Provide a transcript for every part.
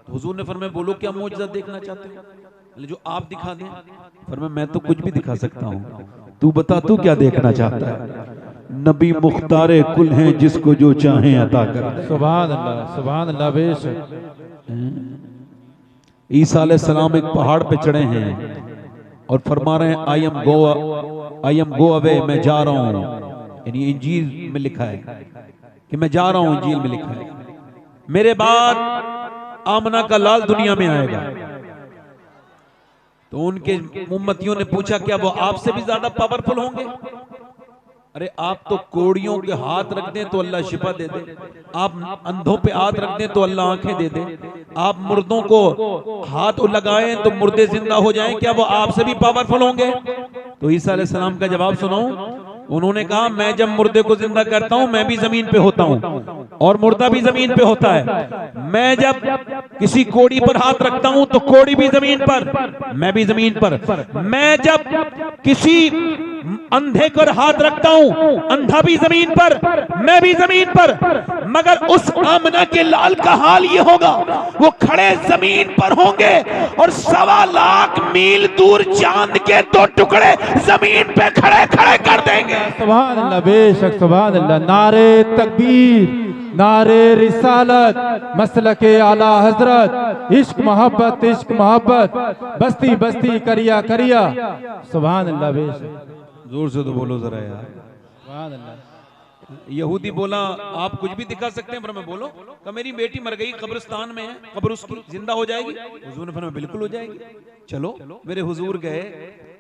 हुजूर ने फरमाया बोलो क्या मौजज़ा देखना चाहते हो, जो आप दिखा दें। फरमाया मैं तो कुछ भी दिखा सकता हूँ, तू बता तू क्या देखना चाहता है। नबी मुख्तारे कुल हैं जिसको जो चाहे अता कर। सुभान अल्लाह, सुभान अल्लाह। बेशक ईसा अलैहिस्सलाम एक पहाड़ पे चढ़े हैं और फरमा रहे हैं आई एम गो अवे, मैं जा रहा हूँ। यानी इंजील में लिखा है कि मैं जा रहा हूँ, इंजील में लिखा है मेरे बाद आमना का लाल दुनिया में आएगा। तो उनके उम्मतियों ने पूछा क्या वो आपसे भी ज्यादा पावरफुल होंगे? अरे आप तो कोड़ियों के हाथ रख दें तो अल्लाह शिफा दे दे, आप अंधों पे हाथ रख दें तो अल्लाह आंखें दे दे, आप मुर्दों को हाथ लगाएं तो मुर्दे जिंदा हो जाएं, क्या वो आपसे भी पावरफुल होंगे? तो ईसा अलैहिस्सलाम का जवाब सुनाऊं? उन्होंने कहा मैं जब मुर्दे को जिंदा करता हूं मैं भी जमीन पे होता हूं और मुर्दा भी जमीन पे होता है। मैं जब किसी कोड़ी पर हाथ रखता हूं तो कोड़ी भी जमीन पर, मैं भी जमीन पर। मैं जब किसी अंधे पर हाथ रखता हूं अंधा भी जमीन पर, मैं भी जमीन पर। मगर उस आमना के लाल का हाल ये होगा, वो खड़े जमीन पर होंगे और 1.25 लाख मील दूर चांद के 2 टुकड़े जमीन पे खड़े खड़े कर देंगे। सुभान अल्लाह, बेशक सुभान अल्लाह। नारे तकबीर, नारे रिसालत, मसलके आला हजरत, इश्क मोहब्बत, बस्ती बस्ती करिया करिया। सुभान अल्लाह, बेशक। जोर से तो बोलो जरा यार। सुभान अल्लाह। यहूदी बोला आप कुछ भी दिखा सकते हैं, पर मैं बोलो कि मेरी बेटी मर गई, कब्रिस्तान में है, कब्र उसकी जिंदा हो जाएगी? हुजूर ने फरमाया बिल्कुल हो जाएगी। चलो मेरे हुजूर गए,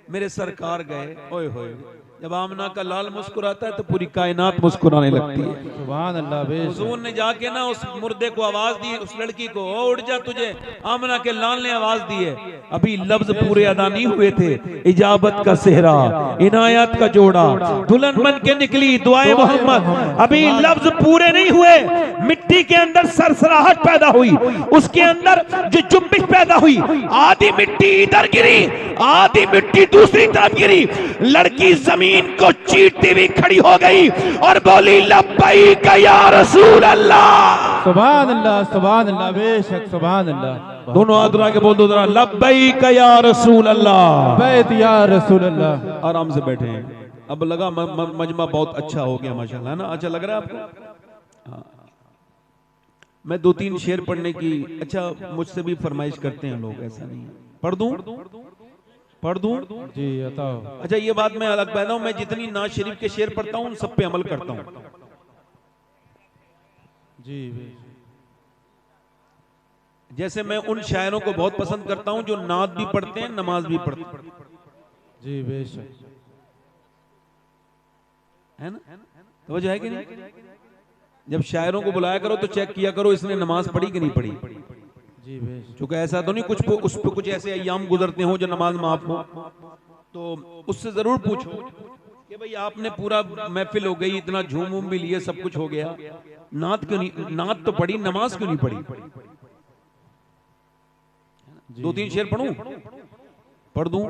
मेरे सरकार गए, ओए होए जब आमना का लाल मुस्कुराता है तो पूरी कायनात मुस्कुराने लगती है। सुभान अल्लाह, बेशक। हुजूर ने जाके ना उस मुर्दे को आवाज दी, उस लड़की को, ओ उठ जा, तुझे आमना के लाल ने आवाज दी है। अभी लफ्ज पूरे अदा नहीं हुए थे, इजाबत का सेहरा, इनायत का जोड़ा, दुल्हन बन के निकली दुआए मोहम्मद, अभी लफ्ज पूरे नहीं हुए, मिट्टी के अंदर सरसराहट पैदा हुई, उसके अंदर जो जुम्बिश पैदा हुई, आधी मिट्टी इधर गिरी, आधी मिट्टी दूसरी तरफ गिरी, लड़की जमीन को चीरती हुई खड़ी हो गई और बोली लब्बैक या रसूल अल्लाह। सुभान अल्लाह, सुभान अल्लाह, बेशक सुभान अल्लाह। दोनों हाथ उठा के बोल दो जरा, लब्बैक या रसूल अल्लाह, बैत या रसूल अल्लाह। आराम से बैठे हैं। अब लगा मजमा बहुत अच्छा हो गया माशाल्लाह, है ना? अच्छा लग रहा है आपको? हाँ। मैं 2-3 शेर पढ़ने की, अच्छा मुझसे भी फरमाइश करते हैं लोग, ऐसा नहीं है। पढ़ दूं? पढ़ दूं? जी बताओ। अच्छा ये बात मैं अलग बता हूं, मैं जितनी नाज शरीफ के शेर पढ़ता हूं उन सब पे अमल करता हूं। जी जैसे मैं उन शायरों को बहुत पसंद करता हूं जो नात भी पढ़ते हैं, नमाज भी पढ़ते हैं। जी बेशक, है ना? तो वजह है कि नहीं? जब शायरों को बुलाया करो तो चेक किया करो इसने नमाज पढ़ी कि नहीं पढ़ी। जी बेशक। चूंकि ऐसा तो नहीं कुछ उस पर कुछ ऐसे अय्याम गुजरते हो जो नमाज माफ हो, तो उससे जरूर पूछो कि भाई आपने पूरा महफिल हो गई, इतना झूम वूम भी लिए, सब कुछ हो गया, नात क्यों नहीं, नात तो पढ़ी, नमाज क्यों नहीं पढ़ी? 2-3 शेर पढ़ूं? पढ़ दूं?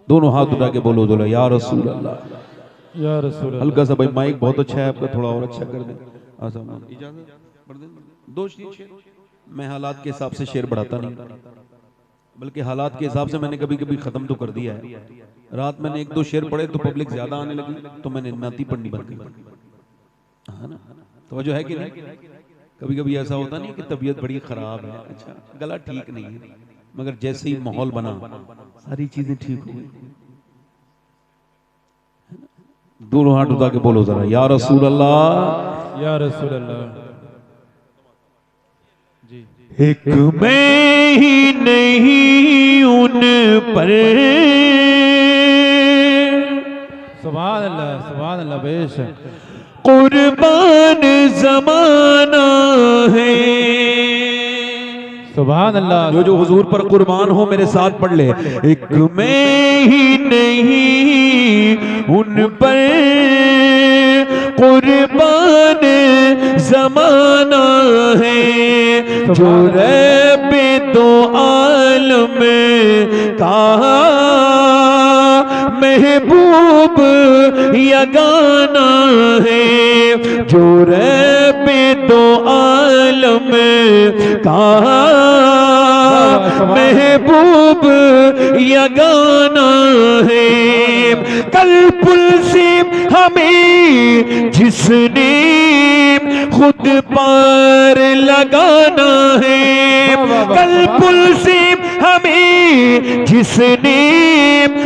दोनों हाथ उठा के बोलो बोलो या रसूल अल्लाह, या रसूल अल्लाह। हल्का सा भाई माइक बहुत अच्छा है आपका, थोड़ा और अच्छा कर दें। इजाजत? पढ़ दें? 2-3 शेर। मैं हालात के हिसाब से शेर बढ़ाता नहीं, बल्कि हालात के हिसाब से मैंने कभी कभी खत्म तो कर दिया है। रात मैंने 1-2 शेर पढ़े तो पब्लिक ज्यादा आने लगी तो मैंने नाती पढ़नी बंद कर दी, है ना? तो वजह है कि नहीं? कभी कभी ऐसा होता नहीं कि तबीयत बड़ी खराब है, अच्छा गला ठीक नहीं है, मगर जैसे ही माहौल बना सारी चीजें ठीक हो गई। दोनों हाथ उठा के बोलो जरा या रसूल अल्लाह, या रसूल अल्लाह। जी एक मैं ही नहीं उन पर, सुभान अल्लाह, सुभान अल्लाह, बेशक। कुर्बान जमाना है। सुभान अल्लाह। जो हुजूर पर कुर्बान हो मेरे साथ पढ़ ले, एक मैं ही नहीं उन पर, कुर्बान जमाना है, जो रब्बे दो आलम का महबूब यगाना है, जो रब्बे दो आलम आलम का महबूब यगाना है। कल पुल से हमें जिसने खुद पार लगाना है, कल पुल से हमें जिसने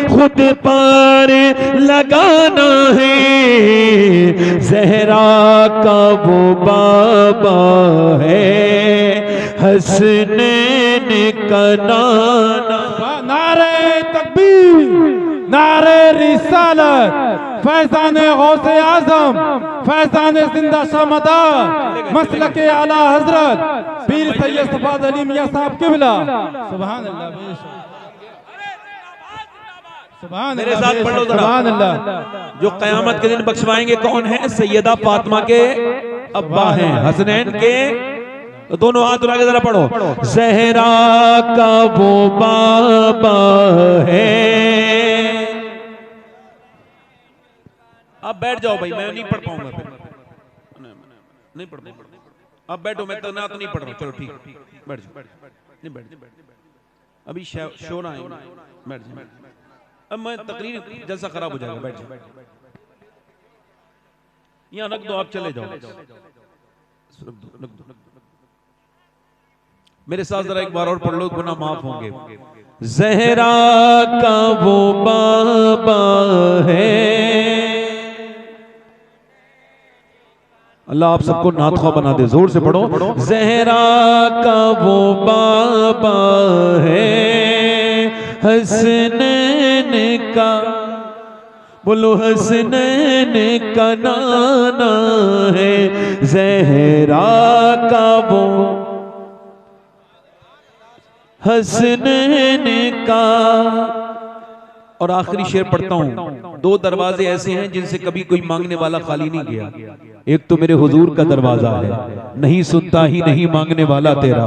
खुद पार लगाना है, ज़हरा का वो बाबा है, हसनैन का नाना। नारे तकबीर, नारे रिसालत, फैज़ान गौसे आज़म, फैज़ान जिंदा शामदार, मसलके आला हजरत पीर सैयद सफाद अली मियां साहब किबला। सुभान अल्लाह, मेरे साथ पढ़ लो जरा। जो क़यामत के दिन बख्शवाएंगे कौन है? सैयदा फातिमा के अब्बा हैं, हसनैन के। तो दोनों हाथ उठा के जरा पढ़ो। ज़हरा का वो बाबा है। आप बैठ जाओ भाई, मैं नहीं पढ़ पाऊंगा फिर, नहीं पढ़ पाऊंगा। आप बैठो, मैं तो ना तो नहीं पढ़ रहा। चलो ठीक, बैठ जाओ, नहीं बैठ, अभी शोर आए, बैठ जाओ। अब मैं तकरीर जैसा खराब हो जाएगा, बैठ जाओ, यहाँ रख दो, आप चले जाओ, रख दो। मेरे साथ जरा एक बार और पढ़ लो, गुनाह माफ होंगे। ज़हरा का वो बाबा है। अल्लाह आप सबको नातख़्वा बना दे, जोर से पढ़ो। ज़हरा का वो बाबा है, हसनैन का, बोलो हसनैन का नाना है। ज़हरा का वो हसनैन का। और आखिरी शेर पढ़ता हूं। दो दरवाजे ऐसे हैं जिनसे कभी कोई मांगने वाला खाली नहीं गया। एक तो मेरे हुजूर का दरवाजा है, नहीं सुनता ही नहीं मांगने वाला तेरा।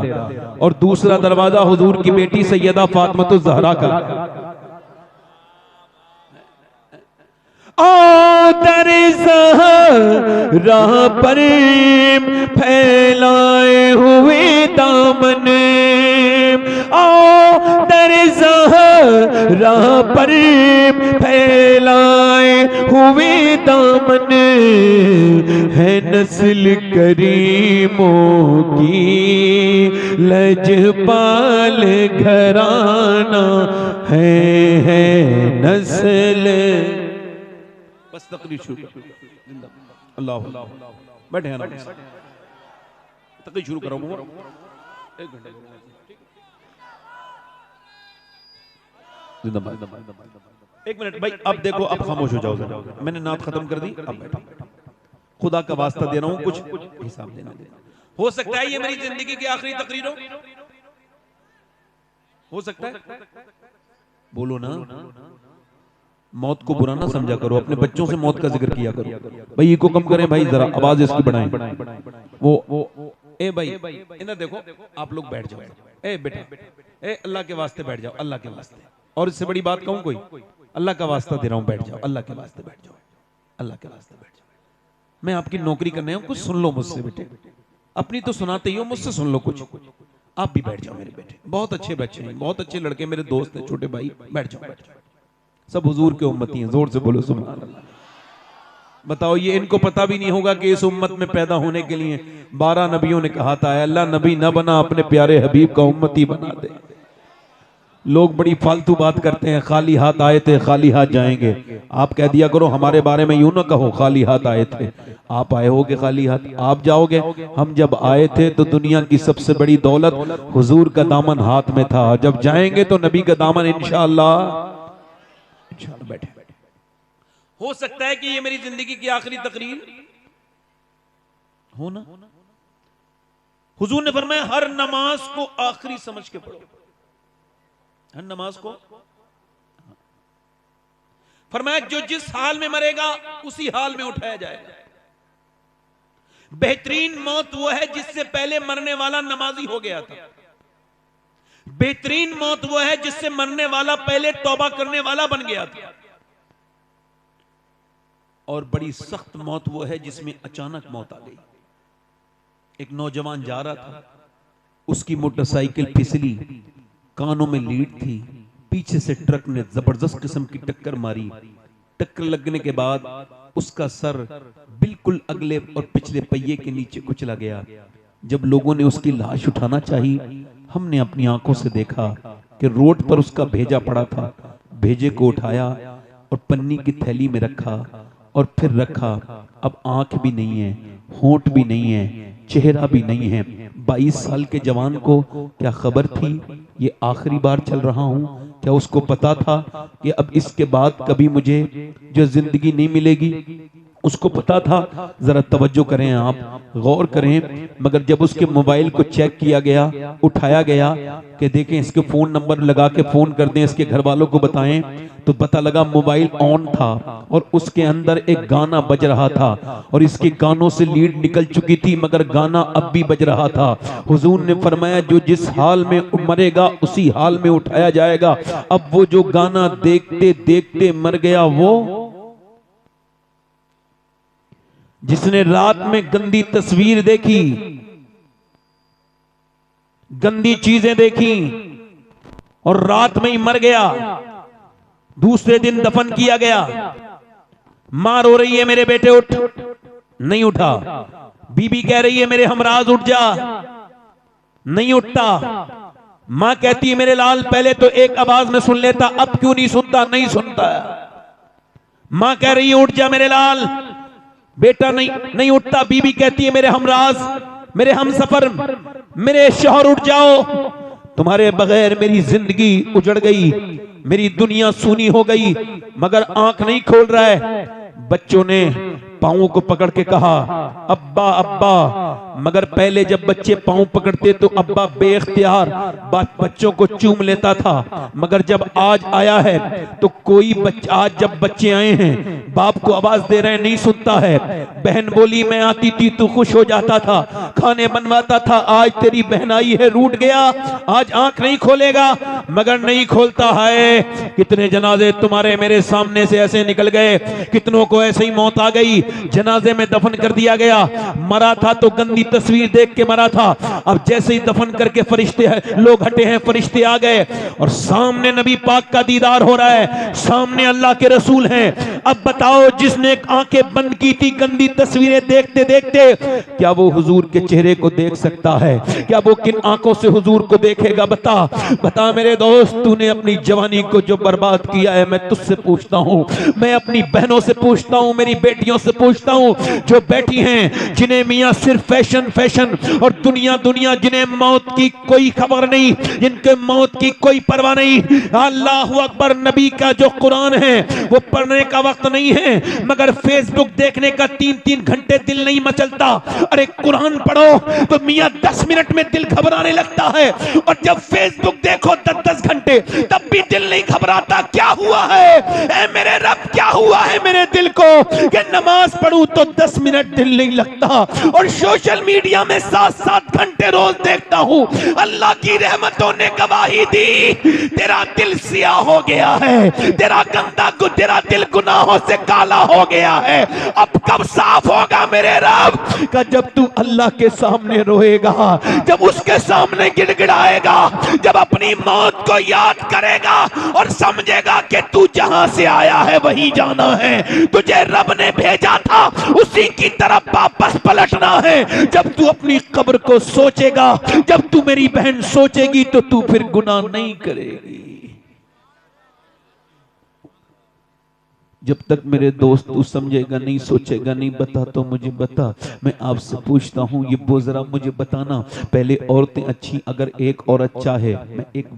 और दूसरा दरवाजा हुजूर की बेटी सैयदा फातिमा ज़हरा का। ओ दर ज़हरा पर फैलाए हुए दामन, आओ दर ज़हरा पर फैलाए हुए दामन, है नस्ल करीमों की लजपाल घराना है नस्ल। बस तकरीर शुरू कर, अल्लाह बैठे हैं ना, तकरीर शुरू करूंगा। एक घंटे एक मिनट भाई, अब देखो, अब खामोश हो जाओ जरा। मैंने नात खत्म कर दी, अब बैठो। खुदा का वास्ता दे रहा हूं, कुछ हिसाब देना देना। हो सकता है ये मेरी जिंदगी की आखिरी तकरीर हो सकता है। बोलो ना, मौत को बुरा ना समझा करो, अपने बच्चों से मौत का जिक्र किया करो। भाई ये को कम करें भाई, जरा आवाज इसकी बढ़ाएं। वो ए भाई इधर देखो, आप लोग बैठ जाओ। ए बेटा, ए अल्लाह के वास्ते बैठ जाओ, अल्लाह के वास्ते। और इससे बड़ी बात कहूं कोई? अल्लाह का वास्ता दे रहा हूं, बैठ जाओ, अल्लाह के वास्ते बैठ जाओ, अल्लाह के वास्ते बैठ जाओ। मैं आपकी नौकरी करने हूं, कुछ सुन लो मुझसे बेटे। अपनी तो सुनाते ही हो, मुझसे सुन लो कुछ। आप भी बैठ जाओ मेरे बेटे, बहुत अच्छे बच्चे हैं, बहुत अच्छे लड़के, मेरे दोस्त हैं, छोटे भाई। बैठ जाओ, बैठ जाओ। सब हुजूर के उम्मती हैं, जोर से बोलो सुभान अल्लाह। बताओ, ये इनको पता भी नहीं होगा कि इस उम्मत में पैदा होने के लिए 12 नबियों ने कहा था, अल्लाह नबी न बना, अपने प्यारे हबीब का उम्मती बना दे। लोग बड़ी फालतू बात करते हैं, खाली हाथ आए थे खाली हाथ जाएंगे। आप कह दिया करो हमारे बारे में यूं ना कहो खाली हाथ आए थे। आप आए होगे खाली हाथ, आप जाओगे। हम जब आए थे तो दुनिया की सबसे बड़ी दौलत हुजूर का दामन हाथ में था, जब जाएंगे तो नबी का दामन इंशाअल्लाह। बैठे, हो सकता है कि ये मेरी जिंदगी की आखिरी तकरीर हो ना। हुजूर ने फरमाया हर नमाज को आखिरी समझ के पढ़ो, हर नमाज को। फरमाया जो जिस हाल में मरेगा उसी हाल में उठाया जाएगा। बेहतरीन मौत वो है जिससे पहले मरने वाला नमाजी हो गया था। बेहतरीन मौत वो है जिससे मरने वाला पहले तौबा करने वाला बन गया था। और बड़ी सख्त मौत वो है जिसमें अचानक मौत आ गई। एक नौजवान जा रहा था, उसकी मोटरसाइकिल फिसली, कानों में लीड थी, पीछे से ट्रक ने जबरदस्त किस्म की टक्कर मारी। टक्कर लगने के बाद उसका सर बिल्कुल अगले और पिछले पहिए के नीचे कुचला गया। जब लोगों ने उसकी लाश उठाना चाही, हमने अपनी आंखों से देखा कि रोड पर उसका भेजा पड़ा था। भेजे को उठाया और पन्नी की थैली में रखा और फिर रखा। अब आंख भी नहीं है, होंठ भी नहीं है, चेहरा भी नहीं है। 22 साल के जवान को क्या खबर थी ये आखिरी बार चल रहा हूं? क्या उसको पता था कि अब इसके बाद कभी मुझे जो जिंदगी नहीं मिलेगी? उसको पता था? जरा तवज्जो करें, आप गौर करें। मगर जब उसके मोबाइल को चेक किया गया, उठाया गया कि देखें इसके फोन नंबर लगा के फोन कर दें, इसके घर वालों को बताएं, तो पता लगा मोबाइल ऑन था और उसके अंदर एक गाना बज रहा था और इसके गानों से लीड निकल चुकी थी, मगर गाना अब भी बज रहा था। हुजूर ने फरमाया जो जिस हाल में मरेगा उसी हाल में उठाया जाएगा। अब वो जो गाना देखते देखते मर गया, वो जिसने रात में गंदी तस्वीर देखी, गंदी चीजें देखी और रात में ही मर गया, दूसरे दिन दफन किया गया। मां रो रही है मेरे बेटे उठ, नहीं उठा। बीबी कह रही है मेरे हमराज उठ जा, नहीं उठता। मां कहती है मेरे लाल पहले तो एक आवाज में सुन लेता, अब क्यों नहीं सुनता? नहीं सुनता। मां कह रही है उठ जा मेरे लाल, बेटा नहीं उठता। बीबी कहती है मेरे हमराज, मेरे हमसफर, मेरे शौहर उठ जाओ, तुम्हारे बगैर मेरी जिंदगी उजड़ गई, मेरी दुनिया सूनी हो गई। मगर आंख नहीं खोल रहा है। बच्चों ने पांवों को पकड़ के कहा अब्बा अब्बा, मगर पहले जब बच्चे पांव पकड़ते तो अब्बा बेख्तियार बच्चों को चूम लेता था। मगर जब आज आया है तो कोई बच्चा, आज जब बच्चे आए हैं बाप को आवाज दे रहे हैं, नहीं सुनता है। बहन बोली मैं आती थी तू खुश हो जाता था, खाने बनवाता था, आज तेरी बहन आई है रूठ गया, आज आंख नहीं खोलेगा। मगर नहीं खोलता है। कितने जनाजे तुम्हारे मेरे सामने से ऐसे निकल गए, कितनों को ऐसे ही मौत आ गई, जनाजे में दफन कर दिया गया। मरा था तो गंदी तस्वीर देख के मरा था, अब जैसे ही दफन करके फरिश्ते लोग हटे हैं, फरिश्ते आ गए और सामने नबी पाक का दीदार हो रहा है, सामने अल्लाह के रसूल हैं। अब बताओ जिसने आंखें बंद की थी गंदी तस्वीरें देखते देखते, क्या वो हुजूर के चेहरे को देख सकता है? क्या वो किन आंखों से हुजूर को देखेगा? बता बता मेरे दोस्त, तूने अपनी जवानी को जो बर्बाद किया है, मैं तुझसे पूछता हूं, मैं अपनी बहनों से पूछता हूं, मेरी बेटियों से पूछता हूं जो बैठी हैं, जिन्हें मियां सिर्फ फैशन फैशन और दुनिया दुनिया, जिन्हें मौत की कोई खबर नहीं, जिनके मौत की कोई परवाह नहीं। अल्लाहु अकबर, नबी का जो कुरान है वो पढ़ने का वक्त नहीं है, मगर फेसबुक देखने का 3-3 घंटे दिल नहीं मचलता। अरे कुरान पढ़ो तो मियां 10 मिनट में दिल घबराने लगता है, और जब फेसबुक देखो 10-10 घंटे तब भी दिल नहीं घबराता। क्या हुआ है ऐ मेरे रब, क्या हुआ है मेरे दिल को कि नमाज पढ़ूं तो 10 मिनट दिल नहीं लगता, और सोशल मीडिया में 7-7 घंटे रोज देखता हूं। अल्लाह की रहमतों ने गवाही दी, तेरा दिल सियाह हो गया है, तेरा तेरा दिल गुनाहों से काला हो गया है। अब कब साफ होगा मेरे रब का? जब तू अल्लाह के सामने रोएगा, जब उसके सामने गिड़गिड़ाएगा, जब अपनी मौत को याद करेगा और समझेगा कि तू जहां से आया है वहीं जाना है, तुझे रब ने भेजा था उसी की तरफ वापस पलटना है। जब तू अपनी कब्र को सोचेगा, जब तू मेरी बहन सोचेगी, तो तू फिर गुनाह नहीं करेगी। जब तक मेरे दोस्त तू समझेगा नहीं, सोचेगा नहीं, बता तो मुझे बता। मैं आपसे पूछता हूँ ये बोझरा मुझे बताना, पहले औरतें अच्छी, अगर एक औरत चाहे, मैं एक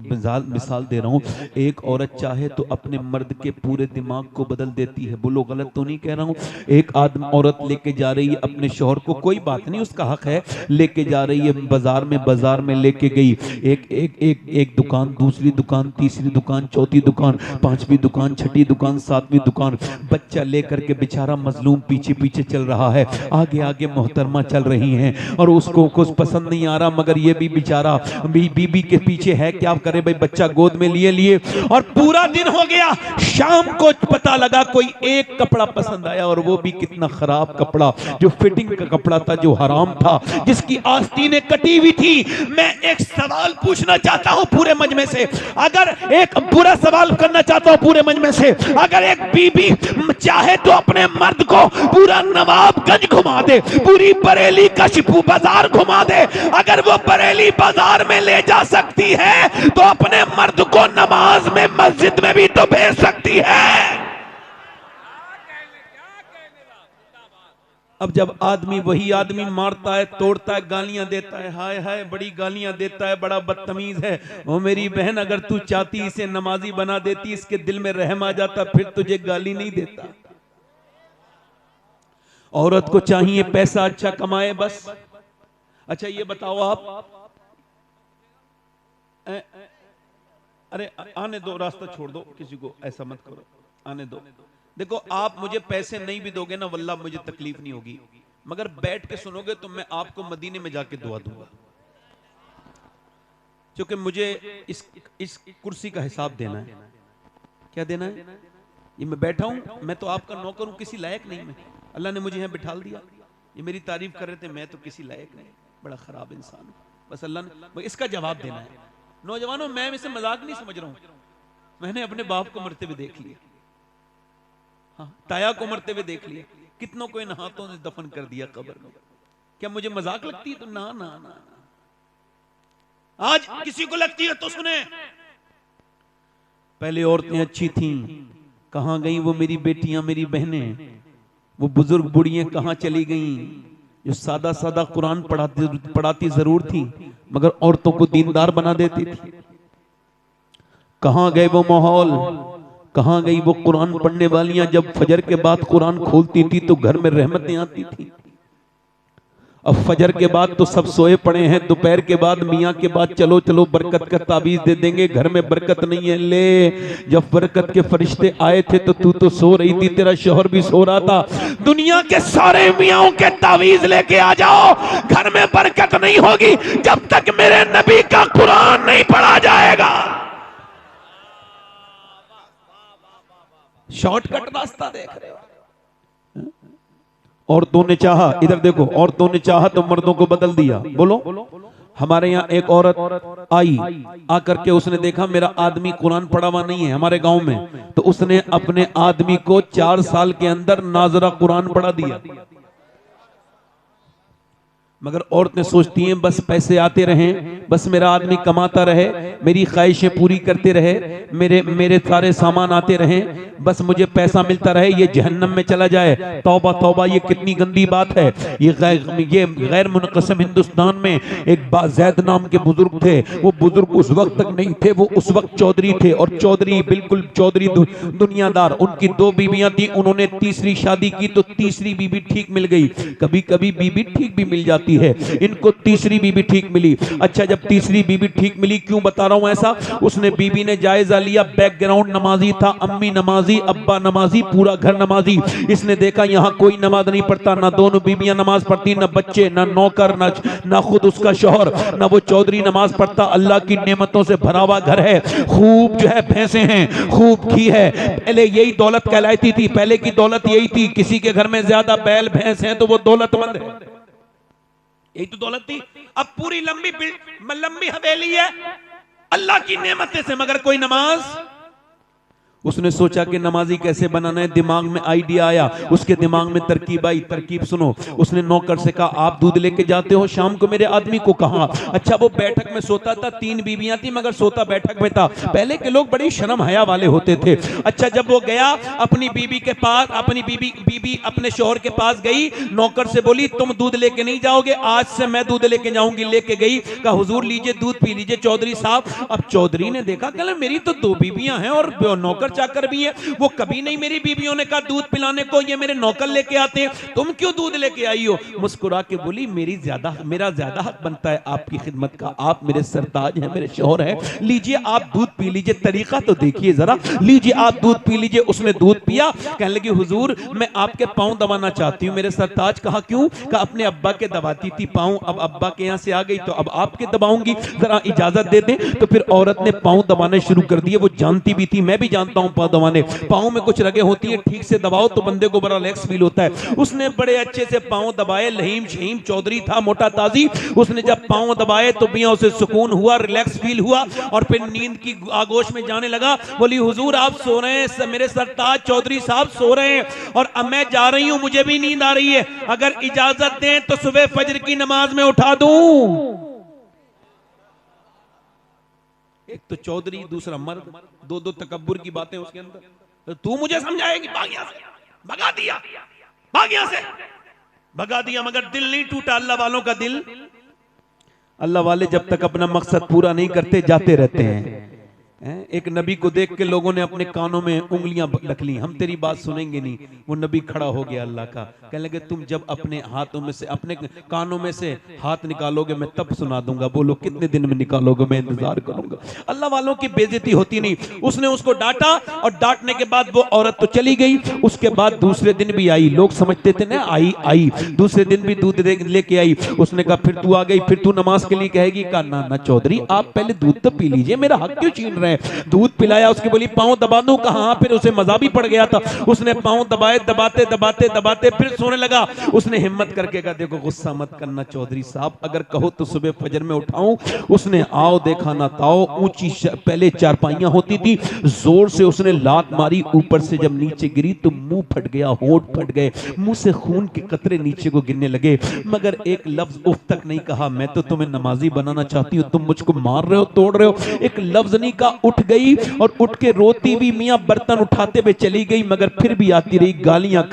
मिसाल दे रहा हूँ, एक औरत चाहे तो अपने मर्द के पूरे दिमाग को बदल देती है। बोलो गलत तो नहीं कह रहा हूँ? एक आदमी औरत लेके जा रही है अपने शौहर को, कोई बात नहीं, उसका हक है, लेके जा रही है बाजार में लेके गई, एक दुकान, दूसरी दुकान, तीसरी दुकान, चौथी दुकान, पांचवी दुकान, छठी दुकान, सातवीं दुकान, बच्चा लेकर के बेचारा मजलूम पीछे पीछे चल रहा है, आगे आगे मोहतरमा चल रही हैं और उसको कुछ पसंद नहीं आ रहा, मगर ये भी बेचारा बीबी के पीछे है, क्या करे भाई, बच्चा गोद में लिए लिए और पूरा दिन हो गया। शाम को पता लगा कोई एक कपड़ा पसंद आया और वो भी कितना खराब कपड़ा, जो फिटिंग का कपड़ा था, जो हराम था, जिसकी आस्तीनें कटी हुई थी। मैं एक सवाल पूछना चाहता हूं पूरे मजमे से, अगर एक पूरा सवाल करना चाहता हूं पूरे मजमे से, अगर एक बीबी चाहे तो अपने मर्द को पूरा नवाबगंज घुमा दे, पूरी बरेली कशपू बाजार घुमा दे, अगर वो बरेली बाजार में ले जा सकती है तो अपने मर्द को नमाज में मस्जिद में भी तो भेज सकती है। अब जब आदमी वही आदमी मारता है, तोड़ता है, गालियां देता है, हाय हाय बड़ी गालियां देता है, बड़ा बदतमीज है, वो मेरी बहन अगर तू चाहती इसे नमाजी बना देती, इसके दिल में रहम आ जाता, फिर तुझे गाली नहीं देता। औरत को चाहिए पैसा अच्छा कमाए बस। अच्छा ये बताओ आप, अरे आने दो, रास्ता छोड़ दो, किसी को ऐसा मत करो, आने दो। देखो आप मुझे पैसे नहीं भी दोगे ना, वल्लाह मुझे तकलीफ नहीं होगी, मगर बैठ के सुनोगे तो मैं आपको मदीने में जाके दुआ दूंगा, क्योंकि मुझे इस कुर्सी का हिसाब देना है। क्या देना है? ये मैं बैठा हूं, मैं तो आपका नौकर हूं, किसी लायक नहीं मैं, अल्लाह ने मुझे यहां बिठा दिया। ये मेरी तारीफ कर रहे थे, मैं तो किसी लायक नहीं, बड़ा खराब इंसान हूं, बस अल्लाह ने इसका जवाब देना है। नौजवानों मैं इसे मजाक नहीं समझ रहा हूं, मैंने अपने बाप को मरते हुए देख लिया, हाँ, ताया को मरते हुए देख लिया, कितनों को इन हाथों से दफन कर दिया कब्र में। क्या मुझे मजाक लगती है? तो ना ना ना, आज किसी को लगती है तो सुने। पहले औरतें अच्छी थीं, कहां गई वो मेरी बेटियां, मेरी बहनें, वो बुजुर्ग बुढ़ियां कहां चली गईं, जो सादा सादा कुरान पढ़ाती जरूर थी मगर औरतों को दीनदार बना देती थी। कहां गए वो माहौल, कहां गई वो कुरान पढ़ने वालियां, जब फजर के बाद कुरान खोलती थी तो घर में रहमतें आती थी। अब फजर के बाद तो सब सोए पड़े हैं, दोपहर के बाद मियाँ के बाद चलो चलो बरकत का ताबीज दे देंगे, घर में बरकत नहीं है। ले, जब बरकत के फरिश्ते आए थे तो तू तो सो रही थी, तेरा शौहर भी सो रहा था। दुनिया के सारे मियाँओं के ताबीज लेके आ जाओ, घर में बरकत नहीं होगी जब तक मेरे नबी का कुरान नहीं पढ़ा जाएगा। शॉर्टकट रास्ता देख रहे हो। औरतों ने चाहा, इधर देखो, औरतों ने चाहा तो मर्दों को बदल दिया। बोलो, हमारे यहाँ एक औरत आई, आकर के उसने देखा मेरा आदमी कुरान पढ़ा हुआ नहीं है हमारे गांव में, तो उसने अपने आदमी को 4 साल के अंदर नाजरा कुरान पढ़ा दिया। मगर औरतें सोचती हैं बस पैसे आते रहें, बस मेरा आदमी कमाता रहे, मेरी ख्वाहिशें पूरी करते रहे, मेरे सारे सामान आते रहें, बस मुझे पैसा मिलता रहे, ये जहन्नम में चला जाए। तौबा तौबा, ये कितनी गंदी बात है। ये गैर मुनक़सिम हिंदुस्तान में एक बाज़ैद नाम के बुजुर्ग थे। वो बुजुर्ग उस वक्त तक नहीं थे, वो उस वक्त चौधरी थे, और चौधरी बिल्कुल चौधरी दुनियादार। उनकी 2 बीवियां थी, उन्होंने तीसरी शादी की तो तीसरी बीवी ठीक मिल गई। कभी कभी बीवी ठीक भी मिल जाती है, इनको तीसरी बीवी ठीक मिली। अच्छा, जब तीसरी बीवी ठीक मिली, क्यों बता रहा हूं ऐसा, उसने बीवी ने जायजा लिया, बैकग्राउंड नमाजी था, अम्मी नमाजी, अब्बा नमाजी, पूरा घर नमाजी। इसने देखा यहां कोई नमाज नहीं पढ़ता, ना दोनों बीवियां नमाज पढ़ती, ना बच्चे, ना नौकर, ना खुद उसका शौहर, ना वो चौधरी नमाज पढ़ता। अल्लाह की नेमतों से भरा हुआ घर है, खूब जो है भैंसे हैं, खूब घी है। पहले यही दौलत कहलाती थी, पहले की दौलत यही थी, किसी के घर में ज्यादा बैल भैंस हैं तो वो दौलतमंद है, यही तो दौलत थी। अब पूरी लंबी हवेली है अल्लाह की नेमतें से, मगर कोई नमाज। उसने सोचा कि नमाजी कैसे बनाना है, दिमाग में आइडिया आया, उसके दिमाग में तरकीब आई। तरकीब सुनो, उसने नौकर से कहा आप दूध लेके जाते हो शाम को मेरे आदमी को? कहा। अच्छा, वो बैठक में सोता था, 3 बीवियां थी मगर सोता बैठक में था। पहले के लोग बड़ी शर्म हया वाले होते थे। अच्छा, जब वो गया अपनी बीबी के पास, अपनी बीबी अपने शौहर के पास गई, नौकर से बोली तुम दूध लेके नहीं जाओगे, आज से मैं दूध लेके जाऊंगी। लेके गई, कहा हुजूर लीजिए दूध पी लीजिए चौधरी साहब। अब चौधरी ने देखा, कहा मेरी तो 2 बीवियां हैं और नौकर नौकर चाकर भी है, वो कभी नहीं मेरी बीवियों ने कहा दूध पिलाने को ये मेरे नौकर लेके आते हैं, तुम क्यों दूध लेके आई हो? मुस्कुरा के बोली मेरा ज्यादा हक बनता है आपकी खिदमत का, आप मेरे सरताज हैं, मेरे शौहर हैं, लीजिए आप दूध पी लीजिए, तरीका तो देखिए जरा, लीजिए आप दूध पी लीजिए। उसने दूध पिया, कहने लगी हुजूर मैं आपके पांव दबाना चाहती हूँ। मेरे सरताज कहा क्यों? कहा अपने अब्बा के दबाती थी पांव, अब अब्बा के यहाँ से आ गई तो अब आपके दबाऊंगी, जरा इजाजत दे दें। तो फिर औरत ने पांव दबाने शुरू कर दिए। वो जानती भी थी, मैं भी जानता हूं पांव दबाने, पांव में कुछ रगे होती है, ठीक से दबाओ तो बंदे को बड़ा रिलैक्स फील होता है। उसने बड़े अच्छे से पांव दबाए, लहीम शहीम चौधरी था मोटा ताजी, उसने जब पांव दबाए तो मियां उसे सुकून हुआ, रिलैक्स फील हुआ और फिर नींद की आगोश में जाने लगा। बोली हुजूर आप सो रहे हैं, मेरे सरताज चौधरी साहब सो रहे हैं और अब मैं जा रही हूं, मुझे भी नींद आ रही है, अगर इजाजत दें तो सुबह फजर की नमाज में उठा दूं। एक तो चौधरी, दूसरा मर्द, दो दो तकब्बुर की बातें उसके अंदर। तो तू मुझे समझाएगी? भाग यहां से, भगा दिया, भाग यहां से, भगा दिया। मगर दिल नहीं टूटा अल्लाह वालों का दिल। अल्लाह वाले जब तक अपना मकसद पूरा नहीं करते जाते रहते हैं। एक नबी को देख के लोगों ने अपने कानों में उंगलियां रख ली, हम तेरी बात सुनेंगे नहीं। वो नबी खड़ा हो गया अल्लाह का, कहने लगे तुम जब अपने हाथों में से, अपने कानों में से हाथ निकालोगे मैं तब सुना दूंगा, बोलो कितने दिन में निकालोगे, मैं इंतजार करूंगा। अल्लाह वालों की बेइज्जती होती नहीं। उसने उसको डांटा और डांटने के बाद वो औरत तो चली गई। उसके बाद दूसरे दिन भी आई, लोग समझते थे ना आई दूसरे दिन भी दूध लेके आई। उसने कहा फिर तू आ गई, फिर तू नमाज के लिए कहेगी? कहा ना चौधरी आप पहले दूध तो पी लीजिए, मेरा हक क्यों छीन रहे हैं? दूध पिलाया, उसकी बोली पांव दबा दूं, कहां? फिर उसे मजा भी पड़ गया था, उसने पांव दबाए, दबाते दबाते दबाते फिर सोने लगा। उसने हिम्मत करके कहा देखो गुस्सा मत करना चौधरी साहब, अगर कहो तो सुबह फजर में उठाऊं। उसने आओ देखा ना ताओ, ऊंची पहले चारपाइयां होती थी, जोर से उसने लात मारी, ऊपर से जब नीचे गिरी तो मुंह फट गया, होंठ फट गए, मुंह से खून के कतरे नीचे को गिरने लगे, मगर एक लफ्ज उफ तक नहीं कहा। मैं तो तुम्हें नमाजी बनाना चाहती हूँ, तुम मुझको मार रहे हो, तोड़ रहे हो, एक लफ्ज नहीं कहा। उठ गई और उठ के रोती भी मियां बर्तन उठाते हुए चली गई, मगर फिर भी आती रही, गालियां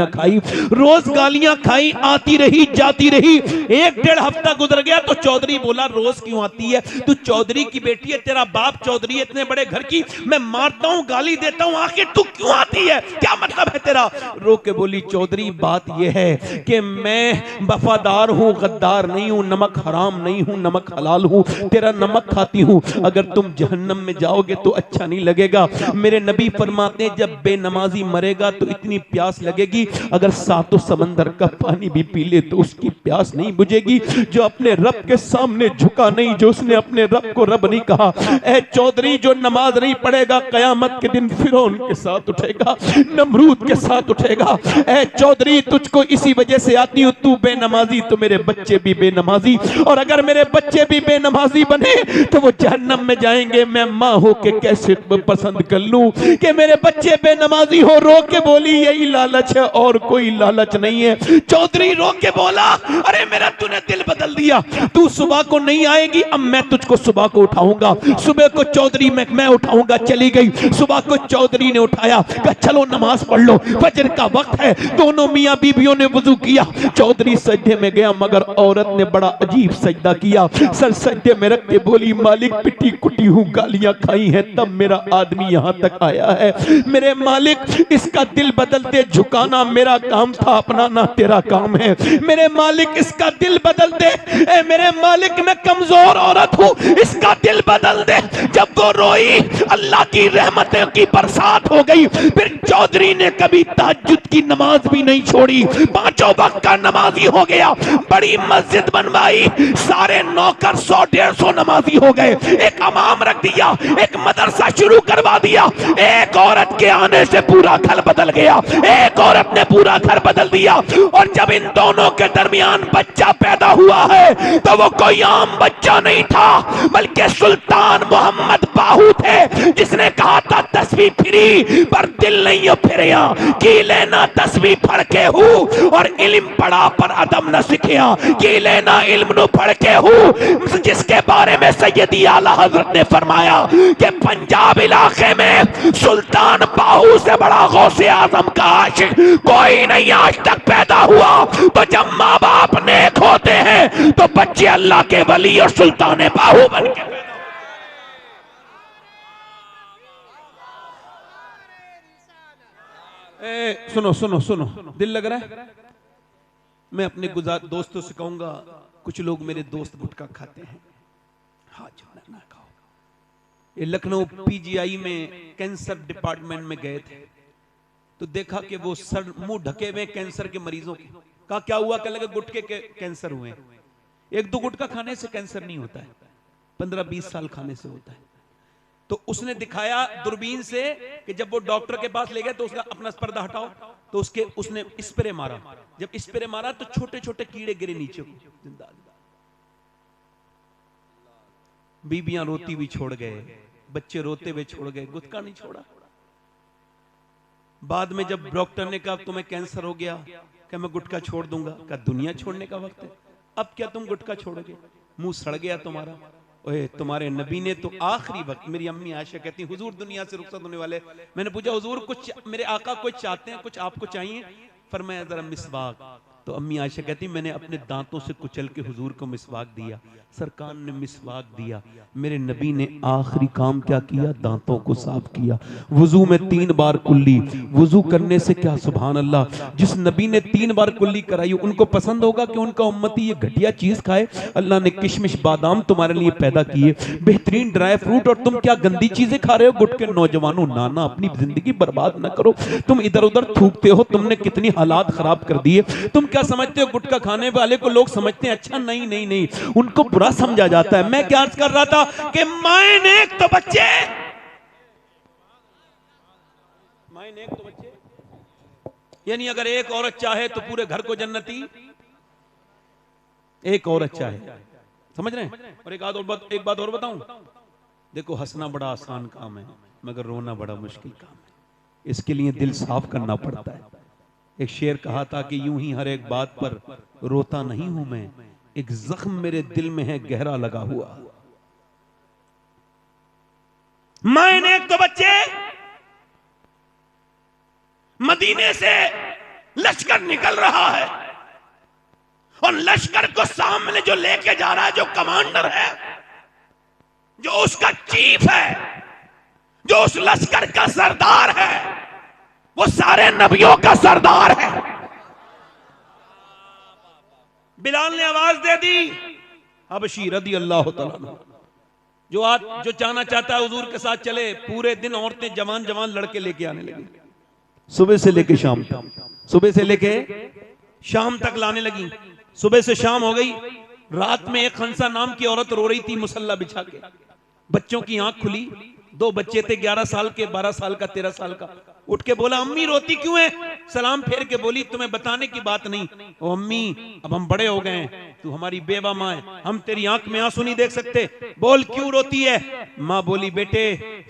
खाई, रोज गालियां खाई, आती रही जाती रही। एक डेढ़ हफ्ता गुजर गया तो चौधरी बोला रोज क्यों आती है? तू चौधरी की बेटी है, तेरा बाप चौधरी है, इतने बड़े घर की, मैं मारता हूं गाली देता हूं, आखिर तू क्यों आती है, क्या मतलब है तेरा? रो के बोली चौधरी बात यह है कि मैं वफादार हूं, गद्दार नहीं हूं, नमक हराम नहीं हूं, नमक हलाल हूं, तेरा नमक खाती हूं, अगर तुम जहन्नम में जाओगे तो अच्छा नहीं लगेगा। मेरे नबी फरमाते हैं जब बेनमाजी मरेगा तो इतनी प्यास लगेगी, अगर सातों समंदर का पानी भी पी ले तो उसकी प्यास नहीं बुझेगी। जो अपने रब के सामने झुका नहीं, जो उसने अपने रब को रब नहीं कहा, ए चौधरी जो नमाज नहीं पढ़ेगा कयामत के दिन फिरौन के साथ उठेगा, नमरूद के साथ उठेगा। ए चौधरी तुझको इसी वजह से आती हूं, तू बेनमाजी तो मेरे बच्चे भी बेनमाजी, और अगर मेरे बच्चे भी बेनमाजी बने तो वो जहन्नम में जाएंगे। मैं माँ हो के कैसे पसंद कर लूं कि मेरे बच्चे बेनमाजी हो? रो के बोली यही लालच है और कोई लालच नहीं है। चौधरी रो के बोला अरे मेरा तूने दिल बदल दिया, तू सुबह को नहीं आएगी, अब मैं तुझको सुबह को उठाऊंगा, सुबह को चौधरी मैं उठाऊंगा। चली गई, सुबह को चौधरी ने उठाया, कहा चलो नमाज पढ़ लो, फजर का वक्त है। दोनों मियां बीबियों ने वुजू किया, चौधरी सजदे में गया, मगर औरत ने बड़ा अजीब सजदा किया, सर सजदे में रख के बोली मालिक पिटी कुटी हूं, गालियां खाई हैं, तब मेरा आदमी यहां तक आया है। मेरे मालिक इसका दिल बदलते झुकाना मेरा काम था, अपनाना तेरा काम है। मेरे मालिक इसका दिल बदल दे, ए मेरे मालिक मैं कमजोर औरत हूं, इसका दिल बदल दे। जब वो रोई अल्लाह की रहमतों की बरसात हो गई। फिर चौधरी ने कभी तहज्जुद की नमाज भी नहीं छोड़ी, पांचों वक्त का नमाजी हो गया, बड़ी मस्जिद बनवाई, सारे नौकर 100-150 नमाजी हो गए, एक इमाम रख दिया, एक मदरसा शुरू करवा दिया। एक औरत के आने से पूरा घर बदल गया, एक औरत ने पूरा घर बदल दिया। और जब इन दोनों के दरमियान बच्चा पैदा हुआ है तो वो कोई आम बच्चा नहीं था, बल्कि सुल्तान मोहम्मद बाहू थे, जिसने कहा था तस्वीर फिरी पर दिल नहीं हो फिरिया, की लेना तस्वीर पढ़ के हूँ और इल्म पढ़ा पर अदम न सीखिया, की लेना इल्म नो पढ़ के हूँ। जिसके बारे में सैयदी आला हजरत ने फरमाया कि पंजाब इलाके में सुल्तान बाहू से बड़ा गौसे आजम का आशिक कोई नहीं आज तक पैदा हुआ। तो जब माँ बाप नेक होते हैं तो बच्चे अल्लाह के वली और सुल्तान बाहू बन के। सुनो सुनो सुनो, दिल लग रहा है? मैं अपने दोस्तों से कहूंगा, कुछ लोग मेरे दोस्त गुटखा खाते हैं, हाँ जो ना खाओ। ये लखनऊ पीजीआई में कैंसर डिपार्टमेंट में गए थे तो देखा कि वो सर मुंह ढके हुए कैंसर के मरीजों के। कहा क्या हुआ? कहने लगे गुटखे के कैंसर हुए। एक दो गुटखा खाने से कैंसर नहीं होता है, 15-20 साल खाने से होता है। तो उसने दिखाया दूरबीन से कि जब वो डॉक्टर के पास ले गए तो उसका अपना पर्दा हटाओ, तो उसने स्प्रे मारा। जब स्प्रे मारा तो छोटे छोटे कीड़े गिरे नीचे को, जिंदा। बीबियां रोती हुई छोड़ गए, बच्चे रोते हुए छोड़ गए, गुटखा नहीं छोड़ा। बाद में जब डॉक्टर ने कहा तुम्हें कैंसर हो गया, क्या मैं गुटखा छोड़ दूंगा? क्या दुनिया छोड़ने का वक्त है? अब क्या तुम गुटखा छोड़ोगे? मुंह सड़ गया तुम्हारा। ओए तुम्हारे नबी ने तो आखिरी वक्त, मेरी अम्मी आयशा कहती हुजूर दुनिया से रुखसत होने वाले, मैंने पूछा हुजूर कुछ मेरे आका कुछ चाहते हैं, कुछ आपको चाहिए? फरमाया जरा मिसवाक। तो अम्मी आयशा कहती मैंने अपने दांतों से कुचल के हुजूर को मिसवाक दिया, सरकार ने मिसवाक दिया। मेरे नबी ने आखिरी काम क्या किया? दांतों को साफ किया। वुजू में 3 बार कुल्ली, वुजू करने से क्या सुभान अल्लाह, जिस नबी ने 3 बार कुल्ली कराई उनको पसंद होगा कि उनका उम्मती ये घटिया चीज खाए? अल्लाह ने किशमिश बादाम तुम्हारे लिए पैदा किए, बेहतरीन ड्राई फ्रूट, और तुम क्या गंदी चीजें खा रहे हो? गुटके नौजवानों, नाना अपनी जिंदगी बर्बाद न करो, तुम इधर उधर थूकते हो, तुमने कितनी हालात खराब कर दिए। तुम क्या समझते हो गुटखा खाने वाले को लोग समझते हैं अच्छा? नहीं नहीं नहीं, उनको बुरा समझा जाता है। मैं क्या अर्ज कर रहा था कि माए नेक तो बच्चे, माए नेक तो बच्चे, यानी अगर एक औरत चाहे तो पूरे घर को जन्नती, एक औरत चाहे, समझ रहे हैं? और एक बात और बताऊं, देखो हंसना बड़ा आसान काम है मगर रोना बड़ा मुश्किल काम है, इसके लिए दिल साफ करना पड़ता है। एक शेर कहा था कि यूं ही हर एक बात पर रोता नहीं हूं मैं, एक जख्म मेरे दिल में है गहरा लगा हुआ। मायने एक तो बच्चे, मदीने से लश्कर निकल रहा है और लश्कर को सामने जो लेके जा रहा है, जो कमांडर है, जो उसका चीफ है, जो उस लश्कर का सरदार है, वो सारे नबियों का सरदार है। बिलाल ने आवाज दे दी, हबशी रदी अल्लाह तआला, जो जाना चाहता है हुजूर के साथ चले। पूरे दिन औरतें जवान जवान लड़के लेके आने लगी, सुबह से लेके शाम तक, सुबह से लेके शाम तक लाने लगी। सुबह से शाम हो गई, रात में एक खंसा नाम की औरत रो रही थी मुसल्ला बिछा के, बच्चों की आंख खुली, 2 बच्चे थे, 11 साल के, 12 साल का, 13 साल का। उठ के बोला अम्मी रोती क्यों है? सलाम फेर के बोली तुम्हें बताने की बात नहीं। ओ अम्मी अब हम बड़े हो गए हैं, तू हमारी बेवा माँ है, हम तेरी आंख में आंसू नहीं देख सकते, बोल क्यों रोती है? माँ बोली बेटे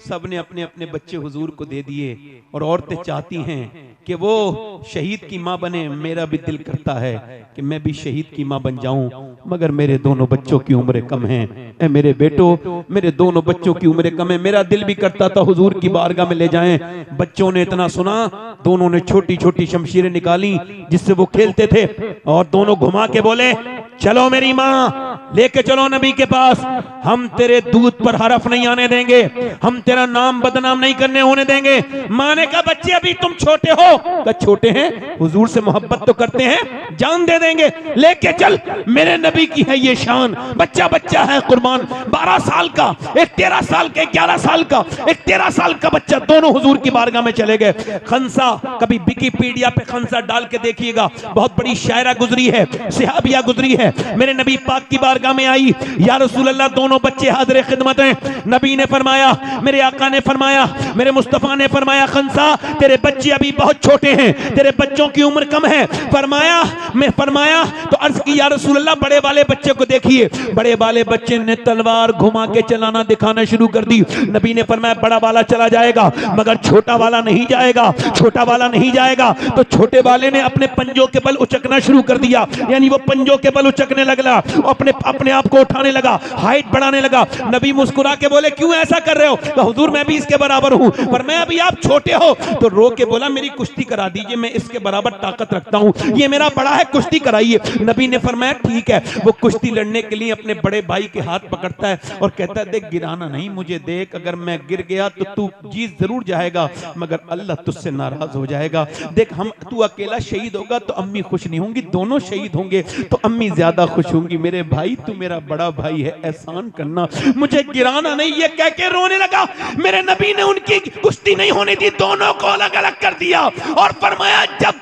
सबने अपने अपने बच्चे हुजूर को दे दिए और औरतें चाहती हैं कि वो शहीद की माँ बने, मेरा भी दिल करता है कि मैं भी शहीद की माँ बन जाऊं, मगर मेरे दोनों बच्चों की उम्रें कम हैं। ए मेरे बेटो, मेरे दोनों बच्चों की उम्रें कम है, मेरा दिल भी करता था हुजूर की बारगाह में ले जाएं। बच्चों ने इतना सुना, दोनों ने छोटी छोटी शमशीरें निकाली जिससे वो खेलते थे और दोनों घुमा के बोले चलो मेरी माँ लेके चलो नबी के पास, हम तेरे दूध पर हरफ नहीं आने देंगे, हम तेरा नाम बदनाम नहीं करने होने देंगे। माँ ने कहा बच्चे अभी तुम छोटे हो। कहा छोटे हैं, हुजूर से मोहब्बत तो करते हैं, जान दे देंगे, लेके चल, मेरे नबी की है ये शान। बच्चा बच्चा है कुर्बान, 12 साल का, एक 13 साल का, 11 साल का, एक 13 साल का बच्चा, दोनों हुजूर की बारगाह में चले गए। खंसा, कभी विकिपीडिया पे खंसा डाल के देखिएगा, बहुत बड़ी शायरा गुजरी है, सहाबिया गुजरी है, मेरे नबी पाक की बारगाह में आई, या रसूल अल्लाह दोनों बच्चे हाजिर खिदमत हैं। नबी ने फरमाया, मेरे आका ने फरमाया, मेरे मुस्तफा ने फरमाया खंसा तेरे बच्चे अभी बहुत छोटे हैं, तेरे बच्चों की उम्र कम है। फरमाया, मैं फरमाया तो अर्ज की या रसूल अल्लाह बड़े वाले बच्चे को देखिए। बड़े वाले बच्चे ने तलवार घुमा के चलाना दिखाना शुरू कर दी। नबी ने फरमाया बड़ा वाला चला जाएगा मगर छोटा वाला नहीं जाएगा, छोटा वाला नहीं जाएगा। तो छोटे वाले ने अपने पंजों के बल उचकना शुरू कर दिया, यानी वो पंजों के बल उचकने लगला, अपने अपने आप को उठाने लगा, हाइट बढ़ाने लगा। नबी मुस्कुरा के बोले क्यों ऐसा कर रहे हो? तो हुजूर मैं भी इसके बराबर हूं, पर मैं अभी आप छोटे हो। तो रो के बोला मेरी कुश्ती करा दीजिए, मैं इसके बराबर ताकत रखता हूं, ये मेरा बड़ा है, कुश्ती कराइए। नबी ने फरमाया ठीक है। वो कुश्ती लड़ने के लिए अपने बड़े भाई के हाथ पकड़ता है और कहता है देख गिराना नहीं मुझे, देख अगर मैं गिर गया तो तू जीत जरूर जाएगा मगर अल्लाह तुझसे नाराज हो जाएगा। देख हम तू अकेला शहीद होगा तो अम्मी खुश नहीं होंगी, दोनों शहीद होंगे तो अम्मी ज्यादा खुश होंगी। मेरे भाई तू मेरा बड़ा भाई है, एहसान करना, मुझे गिराना नहीं। ये कह के रोने लगा। मेरे नबी ने उनकी कुश्ती नहीं होने दी, दोनों को अलग अलग कर दिया और फरमाया जब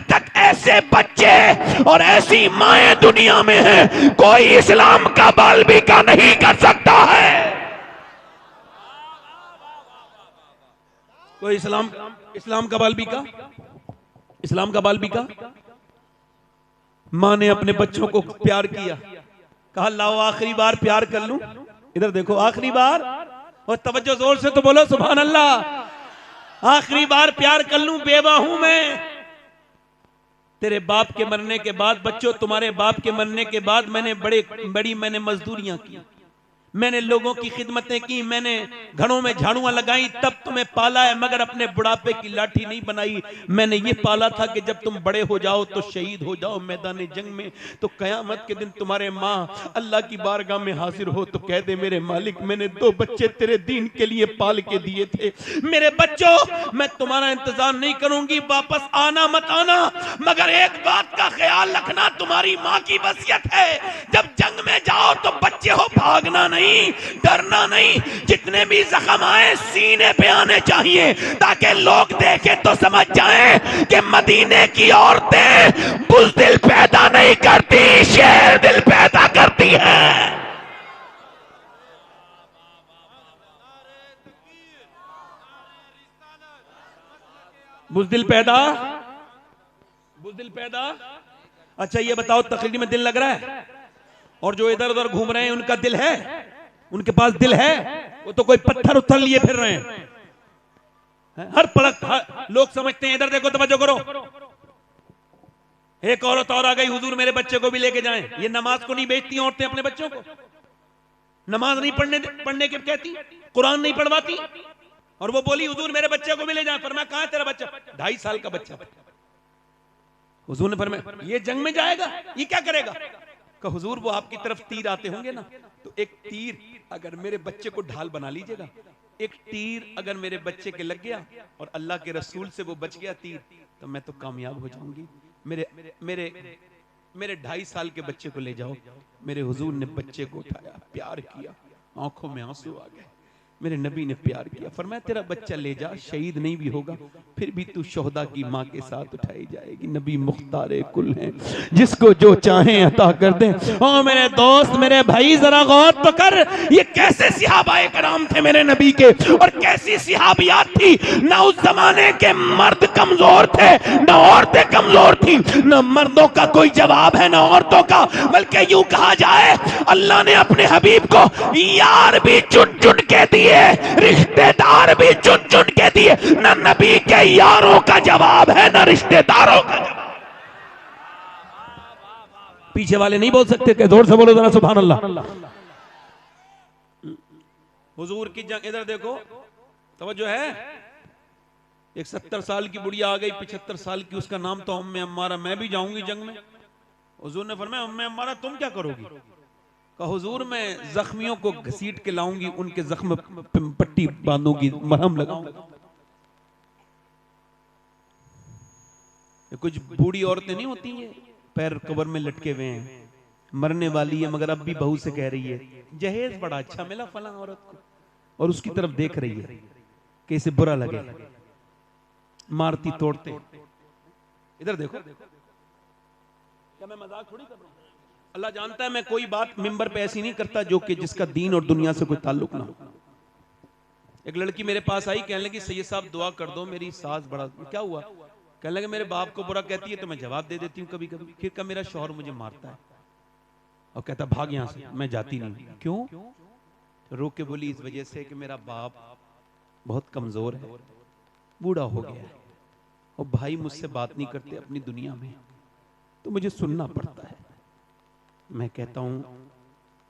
तक ऐसे बच्चे और ऐसी माएं दुनिया में हैं, कोई इस्लाम का बालबिका नहीं कर सकता है। कोई इस्लाम का बालबिका, इस्लाम का बालबिका। मां ने अपने बच्चों को प्यार किया, कहा लाओ आखिरी बार प्यार कर लूं, इधर देखो आखिरी बार, और तवज्जो जोर से तो बोलो सुभान अल्लाह। आखिरी बार प्यार कर लूं, बेवा हूं मैं। तेरे बाप के मरने के बाद बच्चों, तुम्हारे बाप के मरने के बाद मैंने बड़ी मैंने मजदूरियां की, मैंने लोगों की खिदमतें की, मैंने घरों में झाड़ुआं लगाई, तब तुम्हें पाला है, मगर अपने बुढ़ापे की लाठी नहीं बनाई। मैंने ये पाला था कि जब तुम बड़े हो जाओ तो शहीद हो जाओ मैदान जंग में, तो कयामत के दिन तुम्हारे माँ अल्लाह की बारगाह में हाजिर हो तो कह दे मेरे मालिक मैंने 2 बच्चे तेरे दीन के लिए पाल के दिए थे। मेरे बच्चों मैं तुम्हारा इंतजार नहीं करूंगी, वापस आना मत आना, मगर एक बात का ख्याल रखना, तुम्हारी माँ की वसीयत है जब जंग में जाओ तो बच्चे हो भागना नहीं, डरना नहीं, जितने भी जख्म आए सीने पे आने चाहिए ताकि लोग देखें तो समझ जाएं कि मदीने की औरतें बुज़दिल पैदा नहीं करती, शेर दिल पैदा करती हैं। बुज़दिल पैदा। अच्छा ये बताओ तकरीर में दिल लग रहा है? और जो इधर उधर घूम रहे हैं उनका दिल है? उनके पास दिल है? वो तो कोई पत्थर उत्थर लिए फिर रहे हैं। हर पलक लोग समझते हैं, इधर देखो तवज्जो करो, एक औरत और आ गई, हुजूर मेरे बच्चे को भी लेके जाएं। ये नमाज को नहीं बेचती औरतें अपने बच्चों को, नमाज नहीं पढ़ने के कहती, कुरान नहीं पढ़वाती, और वो बोली हुजूर मेरे बच्चे को भी ले जाएं। फरमाया कहां है तेरा बच्चा? 2.5 साल का बच्चा। हुजूर ने फरमाया ये जंग में जाएगा, ये क्या करेगा? कहा हुजूर वो आपकी तरफ तीर आते होंगे ना, तो एक तीर अगर मेरे बच्चे को ढाल बना लीजिएगा, एक तीर अगर मेरे बच्चे के लग गया और अल्लाह के रसूल से वो बच गया तीर, तो मैं तो कामयाब हो जाऊंगी। मेरे 2.5 साल के बच्चे को ले जाओ। मेरे हुजूर ने बच्चे को उठाया, प्यार किया, आंखों में आंसू आ गए। मेरे नबी ने प्यार किया, फरमाया तेरा बच्चा ले जा, शहीद नहीं भी होगा फिर भी तू शोहदा की माँ के साथ उठाई जाएगी। नबी मुख्तारे कुल हैं, जिसको जो चाहे अता कर दें। ओ मेरे दोस्त मेरे भाई जरा गौर तो कर, ये कैसे सहाबाए कराम थे मेरे नबी के, और कैसी सहाबियात थी। ना उस जमाने के मर्द कमजोर थे, ना औरतें कमजोर थी, ना मर्दों का कोई जवाब है ना औरतों का, बल्कि यूं कहा जाए अल्लाह ने अपने हबीब को यार भी चुन चुन के दिए, रिश्तेदार भी चुन चुन के दिए। न नबी के यारों का जवाब है न रिश्तेदारों का जवाब। पीछे वाले नहीं बोल सकते कि जोर से बोलो जरा सुभान अल्लाह। हुजूर की जंग, इधर देखो तवज्जो है। एक 70 साल की बुढ़िया आ गई, 75 साल की, उसका नाम तो उम्मे अम्मारा। मैं भी जाऊंगी जंग में। हुजूर ने फरमाया उम्मे अम्मारा तुम क्या करोगी? कहा हुजूर मैं जख्मियों को घसीट के लाऊंगी, उनके जख्म पट्टी बांधूंगी, मरहम लगाऊंगी। कुछ बूढ़ी औरतें नहीं होती हैं, पैर कब्र में लटके हुए हैं, मरने वाली है मगर अब भी बहू से कह रही है जहेज बड़ा अच्छा मिला फला औरत को, और उसकी तरफ देख रही है कि इसे बुरा लगे, मारती तोड़ते। इधर देखो, क्या मैं मजाक थोड़ी कर रहा हूं? अल्लाह जानता है मैं कोई बात मिंबर पे ऐसी नहीं करता जो कि जिसका दीन और दुनिया से कोई ताल्लुक ना हो। एक लड़की मेरे पास आई, कहने लगी सैयद साहब दुआ कर दो, मेरी सास बड़ा। क्या हुआ? कहने लगे मेरे बाप को बुरा कहती है तो मैं जवाब दे देती हूँ कभी कभी, फिर का मेरा शौहर मुझे मारता है और कहता भाग यहाँ से, मैं जाती नहीं। क्यों? तो रो के बोली इस वजह से कि मेरा बाप बहुत कमजोर है, बूढ़ा हो गया है, और भाई मुझसे बात नहीं करते अपनी दुनिया में, तो मुझे सुनना पड़ता है। मैं कहता हूँ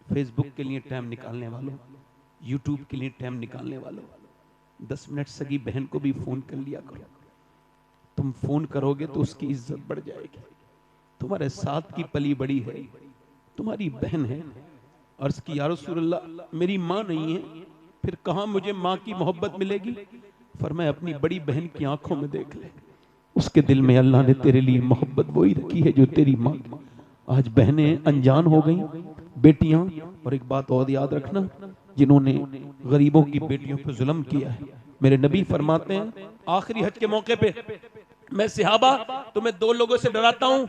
फेसबुक के लिए टाइम निकालने वालों, यूट्यूब के लिए टाइम निकालने वालों, 10 मिनट सगी बहन को भी फोन कर लिया करो। तुम फोन करोगे तो उसकी इज्जत बढ़ जाएगी। तुम्हारे साथ की पली बड़ी है, तुम्हारी बहन है। अर्ज की या रसूलल्लाह मेरी माँ नहीं है, फिर कहाँ मुझे माँ की मोहब्बत मिलेगी? फरमाया अपनी बड़ी बहन की आंखों में देख ले, उसके दिल में अल्लाह ने तेरे लिए मोहब्बत वही रखी है जो तेरी माँ। आज बहनें अनजान हो गई, बेटियां। और एक बात और याद रखना, जिन्होंने गरीबों की बेटियों पर जुल्म किया है, मेरे नबी फरमाते हैं आखिरी हज के मौके पे, मैं सहाबा तुम्हें 2 लोगों से डराता हूं,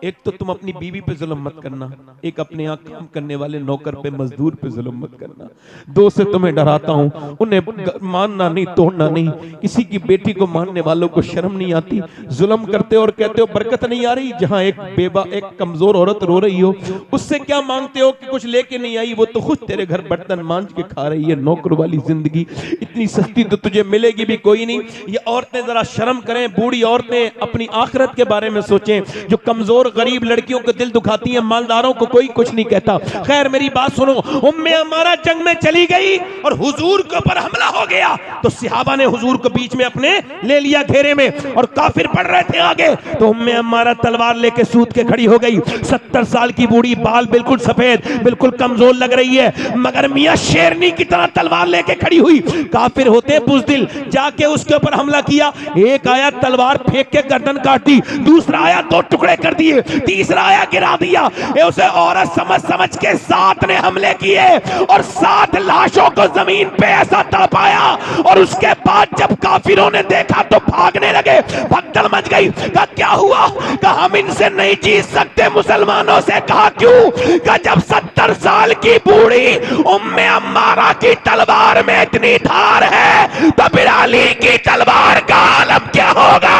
एक तो तुम अपनी बीवी पे जुल्म मत करना, एक अपने यहाँ काम करने वाले नौकर पे, मजदूर पे जुल्म मत करना। 2 से तुम्हें डराता हूं, उन्हें मानना नहीं, तोड़ना नहीं। किसी की बेटी को मानने वालों को शर्म नहीं आती, जुल्म करते और कहते हो बरकत नहीं आ रही। जहां एक कमजोर औरत रो रही हो, उससे क्या मांगते हो कि कुछ लेके नहीं आई, वो तो खुद तेरे घर बर्तन मांझ के खा रही है। नौकर वाली जिंदगी इतनी सस्ती तो तुझे मिलेगी भी कोई नहीं। ये औरतें जरा शर्म करें, बूढ़ी औरतें अपनी आखिरत के बारे में सोचें। जो कमजोर गरीब लड़कियों को दिल दुखाती हैं, मालदारों को कोई कुछ नहीं कहता। खैर मेरी बात सुनो, उम्मे अम्मारा जंग में चली गई और हुजूर के ऊपर हमला हो गया, तो सहाबा ने हुजूर को बीच में अपने ले लिया घेरे में, और काफिर पड़ रहे थे आगे, तो उम्मे अम्मारा तलवार लेके सूत के खड़ी हो गई। 70 साल की बूढ़ी, बाल बिल्कुल सफेद, बिल्कुल कमजोर लग रही है, मगर मियां शेरनी की तरह तलवार लेके खड़ी हुई। काफिर होते बुज़दिल, जाके उसके ऊपर हमला किया। एक आया तलवार फेंक के गर्दन काट दी, दूसरा आया 2 टुकड़े कर दिए, तीसरा आया गिरा दिया। उसे औरत समझ समझ के 7 ने हमले किए और 7 लाशों को जमीन पे ऐसा तड़पाया। और उसके बाद जब काफिरों ने देखा तो भागने लगे, भगदड़ मच गई। कहा क्या हुआ? कहा हम इनसे नहीं जीत सकते मुसलमानों से। कहा क्यों? कहा जब 70 साल की बूढ़ी उम्मे अम्मारा की तलवार में इतनी धार है, तो बिलाली की तलवार का आलम क्या होगा?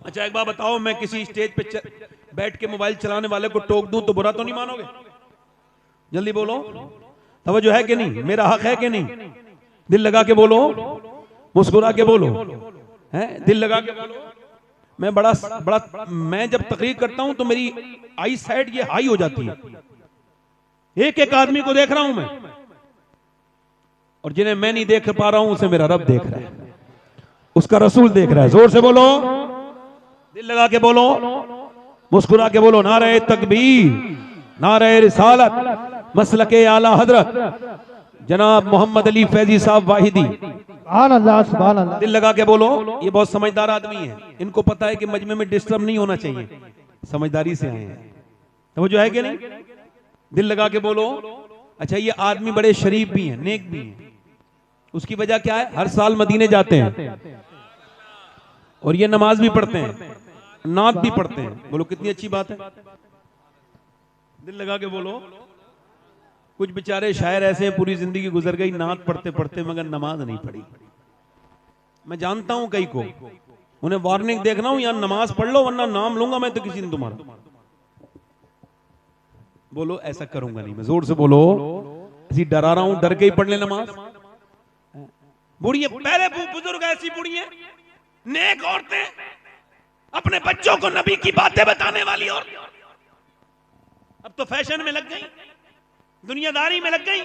अच्छा एक बात बताओ, मैं किसी स्टेज पे बैठ के मोबाइल चलाने वाले को टोक दूं तो बुरा तो नहीं मानोगे? जल्दी बोलो, तवज्जो है कि नहीं? मेरा हक है कि नहीं? दिल लगा के बोलो, मुस्कुरा के बोलो, हैं? दिल लगा के बोलो। मैं बड़ा मैं जब तकरीर करता हूं तो मेरी आई साइड ये हाई हो जाती है। एक एक आदमी को देख रहा हूं मैं, और जिन्हें मैं नहीं देख पा रहा हूं उसे मेरा रब देख रहा है, उसका रसूल देख रहा है। जोर से बोलो, दिल लगा के बोलो, मुस्कुरा के बोलो। नारे तकबीर, नारे रिसालत, मसलके आला हजरत जनाब मोहम्मद अली फैजी साहब वाहिदी। सुभान अल्लाह। दिल लगा के बोलो। ये बहुत समझदार आदमी है, इनको पता है कि मजमे में डिस्टर्ब नहीं होना चाहिए, समझदारी से आए हैं। तो वो जो है कि नहीं, दिल लगा के बोलो। अच्छा ये आदमी बड़े शरीफ भी हैं, नेक भी हैं। उसकी वजह क्या है? हर साल मदीने जाते हैं और ये नमाज भी पढ़ते हैं, नात भी पढ़ते हैं। बोलो कितनी अच्छी बात है। दिल लगा के बोलो। कुछ बेचारे शायर ऐसे हैं, पूरी जिंदगी गुजर गई नात पढ़ते पढ़ते, मगर नमाज नहीं पढ़ी। मैं जानता हूं कई को, उन्हें वार्निंग देखना हूं, यहां नमाज पढ़ लो वरना नाम लूंगा मैं तो किसी दिन तुम्हारा। बोलो ऐसा करूंगा नहीं मैं। जोर से बोलो। ऐसी डरा रहा हूं, डर के ही पढ़ ले नमाज। बुढ़िया पहले बुजुर्ग ऐसी बुढ़िया नेक औरतें, अपने बच्चों को नबी की बातें बताने वाली औरतें, अब तो फैशन में लग गई, दुनियादारी में लग गई।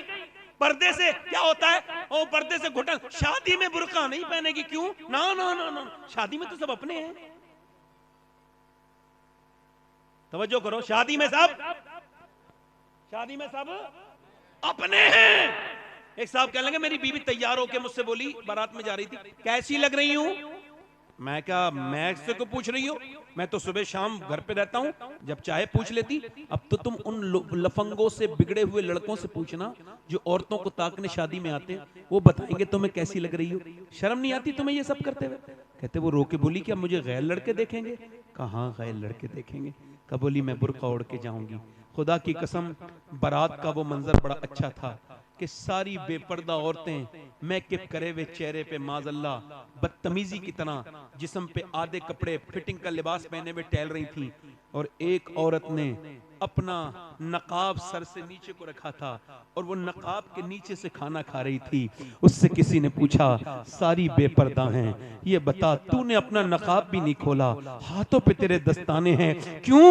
पर्दे से क्या होता है? ओ पर्दे से घुटन। शादी में बुर्का नहीं पहनेगी, क्यों? ना ना ना ना, शादी में तो सब अपने हैं। तवज्जो करो, शादी में सब अपने हैं। एक साहब कहने लगे, मेरी बीवी तैयार होके मुझसे बोली, बारात में जा रही थी, कैसी लग रही हूं? मैं क्या, मैं से को पूछ रही हो? मैं तो सुबह शाम घर पे रहता हूं, जब चाहे पूछ लेती। अब तो तुम उन लफंगों से, बिगड़े हुए लड़कों से पूछना जो औरतों को ताकने शादी में आते, वो बताएंगे तुम्हें कैसी लग रही हो। शर्म नहीं आती तुम्हें ये सब करते हुए? कहते वो रोके बोली, क्या मुझे गैर लड़के देखेंगे? कहाँ गैर लड़के देखेंगे? कब बोली मैं बुर्का ओढ़ के जाऊंगी। खुदा की कसम, बारात का वो मंजर बड़ा अच्छा था कि सारी बेपर्दा औरतें मेकअप करे हुए चेहरे पे, माज़अल्लाह बदतमीजी की तरह जिस्म पे आधे कपड़े, फिटिंग का लिबास पहने हुए टहल रही थी। और एक औरत ने अपना नकाब सर से नीचे को रखा था और वो नकाब के नीचे से खाना खा रही थी। उससे किसी ने पूछा, सारी बेपर्दा हैं, ये बता तूने अपना नकाब भी नहीं खोला, हाथों पे तेरे दस्ताने हैं, क्यों?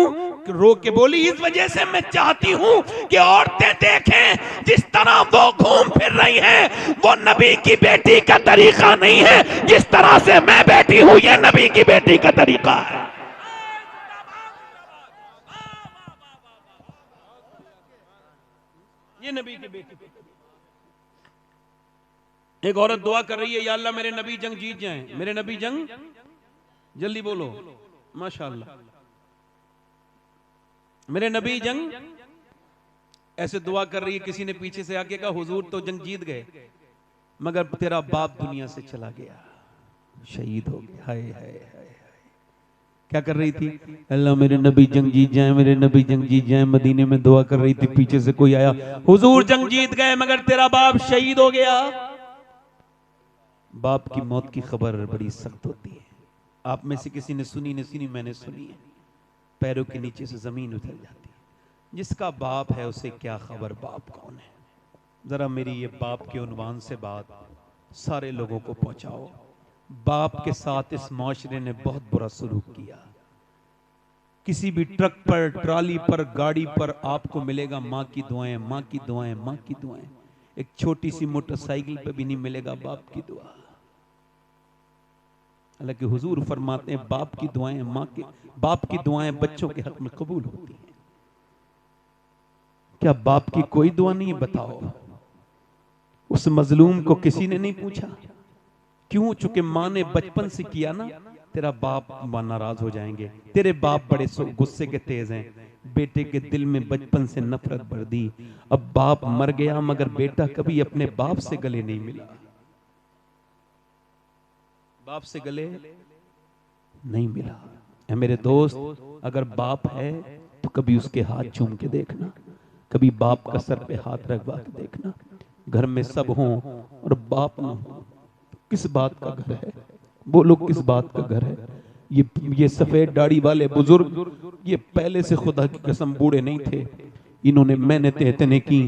रो के बोली, इस वजह से मैं चाहती हूं कि औरतें देखें जिस तरह वो घूम फिर रही हैं, वो नबी की बेटी का तरीका नहीं है, जिस तरह से मैं बैठी हूं ये नबी की बेटी का तरीका है। ये नबी की बेटी। एक औरत दुआ कर रही है, या अल्लाह मेरे नबी जंग जीत जाएं, मेरे नबी जंग, जल्दी बोलो माशाअल्लाह, मेरे नबी जंग। ऐसे दुआ कर रही है, किसी ने पीछे से आके कहा, हुजूर तो जंग जीत गए मगर तेरा बाप दुनिया से चला गया, शहीद हो गया। हाय हाय हाय। क्या कर रही थी? अल्लाह मेरे नबी जंग जीत जाए, मेरे नबी जंग जीत जाए। मदीने में दुआ कर रही थी, पीछे से कोई आया, हुजूर जंग जीत गए मगर तेरा बाप शहीद हो गया। बाप की मौत की खबर बड़ी सख्त होती है। आप में से किसी ने सुनी नहीं सुनी, मैंने सुनी है। पैरों के नीचे से जमीन उतर जाती है। जिसका बाप है उसे क्या खबर बाप कौन है। जरा मेरी ये बाप के उन्वान से बात सारे लोगों को पहुंचाओ। बाप के साथ इस माशरे ने बहुत बुरा सलूक किया। किसी भी ट्रक पर, ट्राली पर, गाड़ी पर आपको मिलेगा माँ की दुआएं, माँ की दुआएं, माँ की दुआएं। एक छोटी सी मोटरसाइकिल पे भी नहीं मिलेगा बाप की दुआ। हालांकि हुजूर फरमाते हैं बाप की दुआएं, बाप की दुआएं बच्चों के हक में कबूल होती हैं। क्या बाप की कोई दुआ नहीं? बताओ। उस मजलूम को किसी ने नहीं पूछा क्यों? चूंकि माँ ने बचपन से किया ना, तेरा बाप नाराज हो जाएंगे, तेरे बाप बड़े गुस्से के तेज हैं। बेटे के दिल में बचपन से नफरत भर दी। अब बाप मर गया मगर बेटा कभी अपने बाप से गले नहीं मिला, बाप से गले नहीं मिला। है मेरे दोस्त, अगर बाप है तो कभी उसके हाथ चूम के देखना, कभी बाप का सर पे हाथ रखवा के देखना। घर में सब हों और बाप ना हो, किस बात का घर है? बोलो किस बात का घर है? ये सफेद दाढ़ी वाले बुजुर्ग ये पहले से खुदा की कसम बूढ़े नहीं थे। इन्होंने मेहनतें इतने की,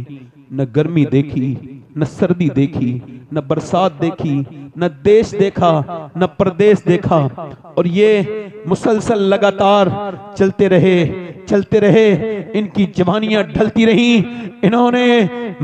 न गर्मी देखी, न सर्दी देखी, न बरसात देखी, न देश देखा, न प्रदेश देखा, और ये मुसलसल लगातार चलते रहे। इनकी जवानियां ढलती रही, इन्होंने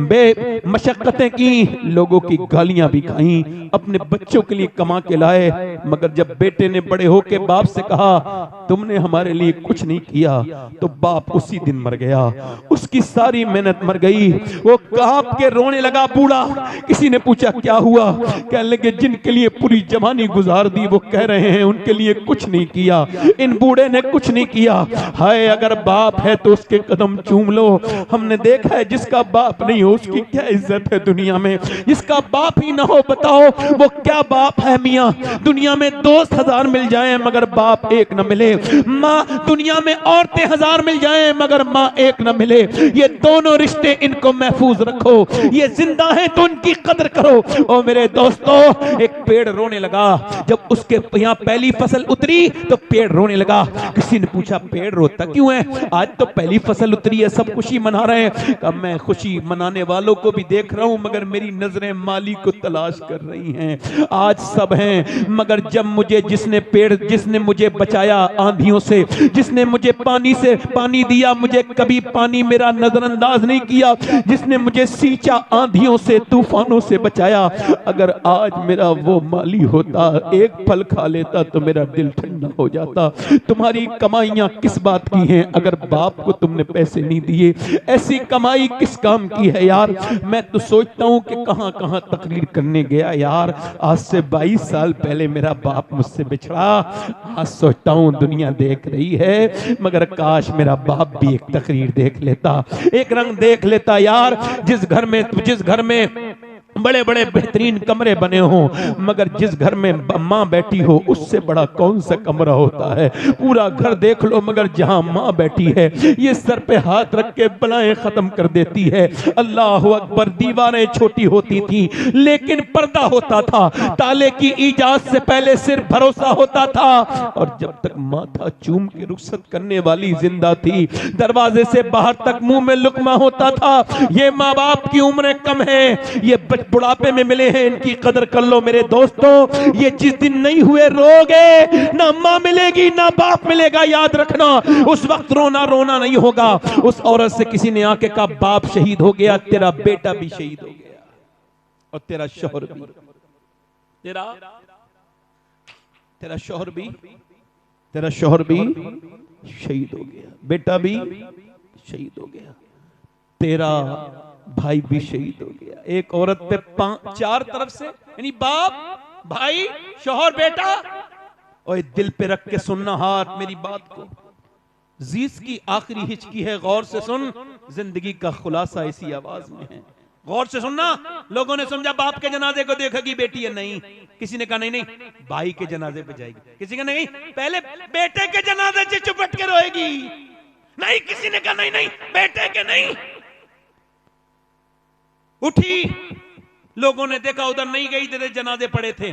बेमशक्कतें की, लोगों की गालियां भी खाई, अपने बच्चों के लिए कमा के लाए। मगर जब बेटे ने बड़े होके बाप से कहा तुमने हमारे लिए कुछ नहीं किया, तो बाप उसी दिन मर गया। उसकी सारी मेहनत मर गई। वो कांप के रोने लगा बूढ़ा। किसी ने पूछा क्या हुआ? कहने लगे जिनके लिए पूरी जवानी गुजार दी वो कह रहे हैं उनके लिए कुछ नहीं किया, इन बूढ़े ने कुछ नहीं किया। हाय, अगर बाप है तो उसके कदम चूम लो। हमने देखा है जिसका बाप नहीं हो उसकी क्या इज्जत है दुनिया में। जिसका बाप ही ना हो बताओ वो क्या बाप है मियाँ। दुनिया में दोस्त 1000 मिल जाएं मगर बाप एक न मिले। माँ दुनिया में औरतें 1000 मिल जाएं मगर माँ एक न मिले। ये दोनों रिश्ते इनको महफूज रखो। ये जिंदा है तो उनकी कदर करो। और मेरे दोस्तों, एक पेड़ रोने लगा जब उसके यहाँ पहली फसल उतरी तो पेड़ रोने लगा। किसी ने पूछा पेड़ रोता क्यों है? आज तो पहली फसल उतरी है, सब खुशी मना रहे हैं। कहा मैं खुशी मनाने वालों को भी देख रहा हूं मगर मेरी नजरें माली को तलाश कर रही हैं। आज सब हैं मगर जब मुझे जिसने मुझे बचाया आंधियों से, जिसने मुझे पानी दिया, मुझे कभी पानी मेरा नजरअंदाज नहीं किया, जिसने मुझे सींचा आंधियों से, तूफानों से बचाया, अगर आज मेरा वो माली होता, एक फल खा लेता तो मेरा दिल ठंडा हो जाता। तुम्हारी कमाइयां किस बात की हैं अगर बाप को तुमने पैसे नहीं दिए? ऐसी कमाई किस काम की है यार? मैं तो सोचता हूं कि कहां कहां तकरीर करने गया यार। आज से 22 साल पहले मेरा बाप मुझसे बिछड़ा। आज सोचता हूं दुनिया देख रही है मगर काश मेरा बाप भी एक तकरीर देख लेता, एक रंग देख लेता यार। जिस घर में बड़े बड़े बेहतरीन कमरे बने हों, मगर जिस घर में माँ बैठी हो उससे बड़ा कौन सा कमरा होता है। पूरा घर देख लो, मगर जहां माँ बैठी है ये सर पे हाथ रख के बलाएं खत्म कर देती है। अल्लाह अकबर। दीवारें छोटी होती थी लेकिन पर्दा होता था। ताले की इजाजत से पहले सिर्फ भरोसा होता था, और जब तक माथा चूम के रुखसत करने वाली जिंदा थी, दरवाजे से बाहर तक मुंह में लुकमा होता था। ये माँ बाप की उम्रें कम है, ये बुढ़ापे में मिले हैं, इनकी कदर कर लो मेरे दोस्तों। ये जिस दिन नहीं हुए रोगे, ना माँ मिलेगी ना बाप मिलेगा, याद रखना। उस वक्त रोना रोना नहीं होगा। उस औरत से किसी ने आके कहा बाप शहीद हो गया, तेरा बेटा भी शहीद हो गया और तेरा शौहर भी, तेरा शौहर भी शहीद हो गया, बेटा भी शहीद हो गया, तेरा भाई भी शहीद हो गया। एक औरत पे 4 तरफ से, यानी बाप, भाई, शौहर, बेटा। और दिल पे रख के सुनना हाथ मेरी बात को। जीस की आखिरी हिचकी है, गौर से सुन। जिंदगी का खुलासा इसी आवाज में है, गौर से सुनना। लोगों ने समझा बाप के जनाजे को देखेगी बेटी है, नहीं। किसी ने कहा नहीं भाई के जनाजे पे जाएगी, किसी का नहीं पहले बेटे के जनाजे से चुपट के रोएगी, नहीं। किसी ने कहा नहीं बेटे के नहीं। उठी, लोगों ने देखा उधर नहीं गई जिधर जनाजे पड़े थे,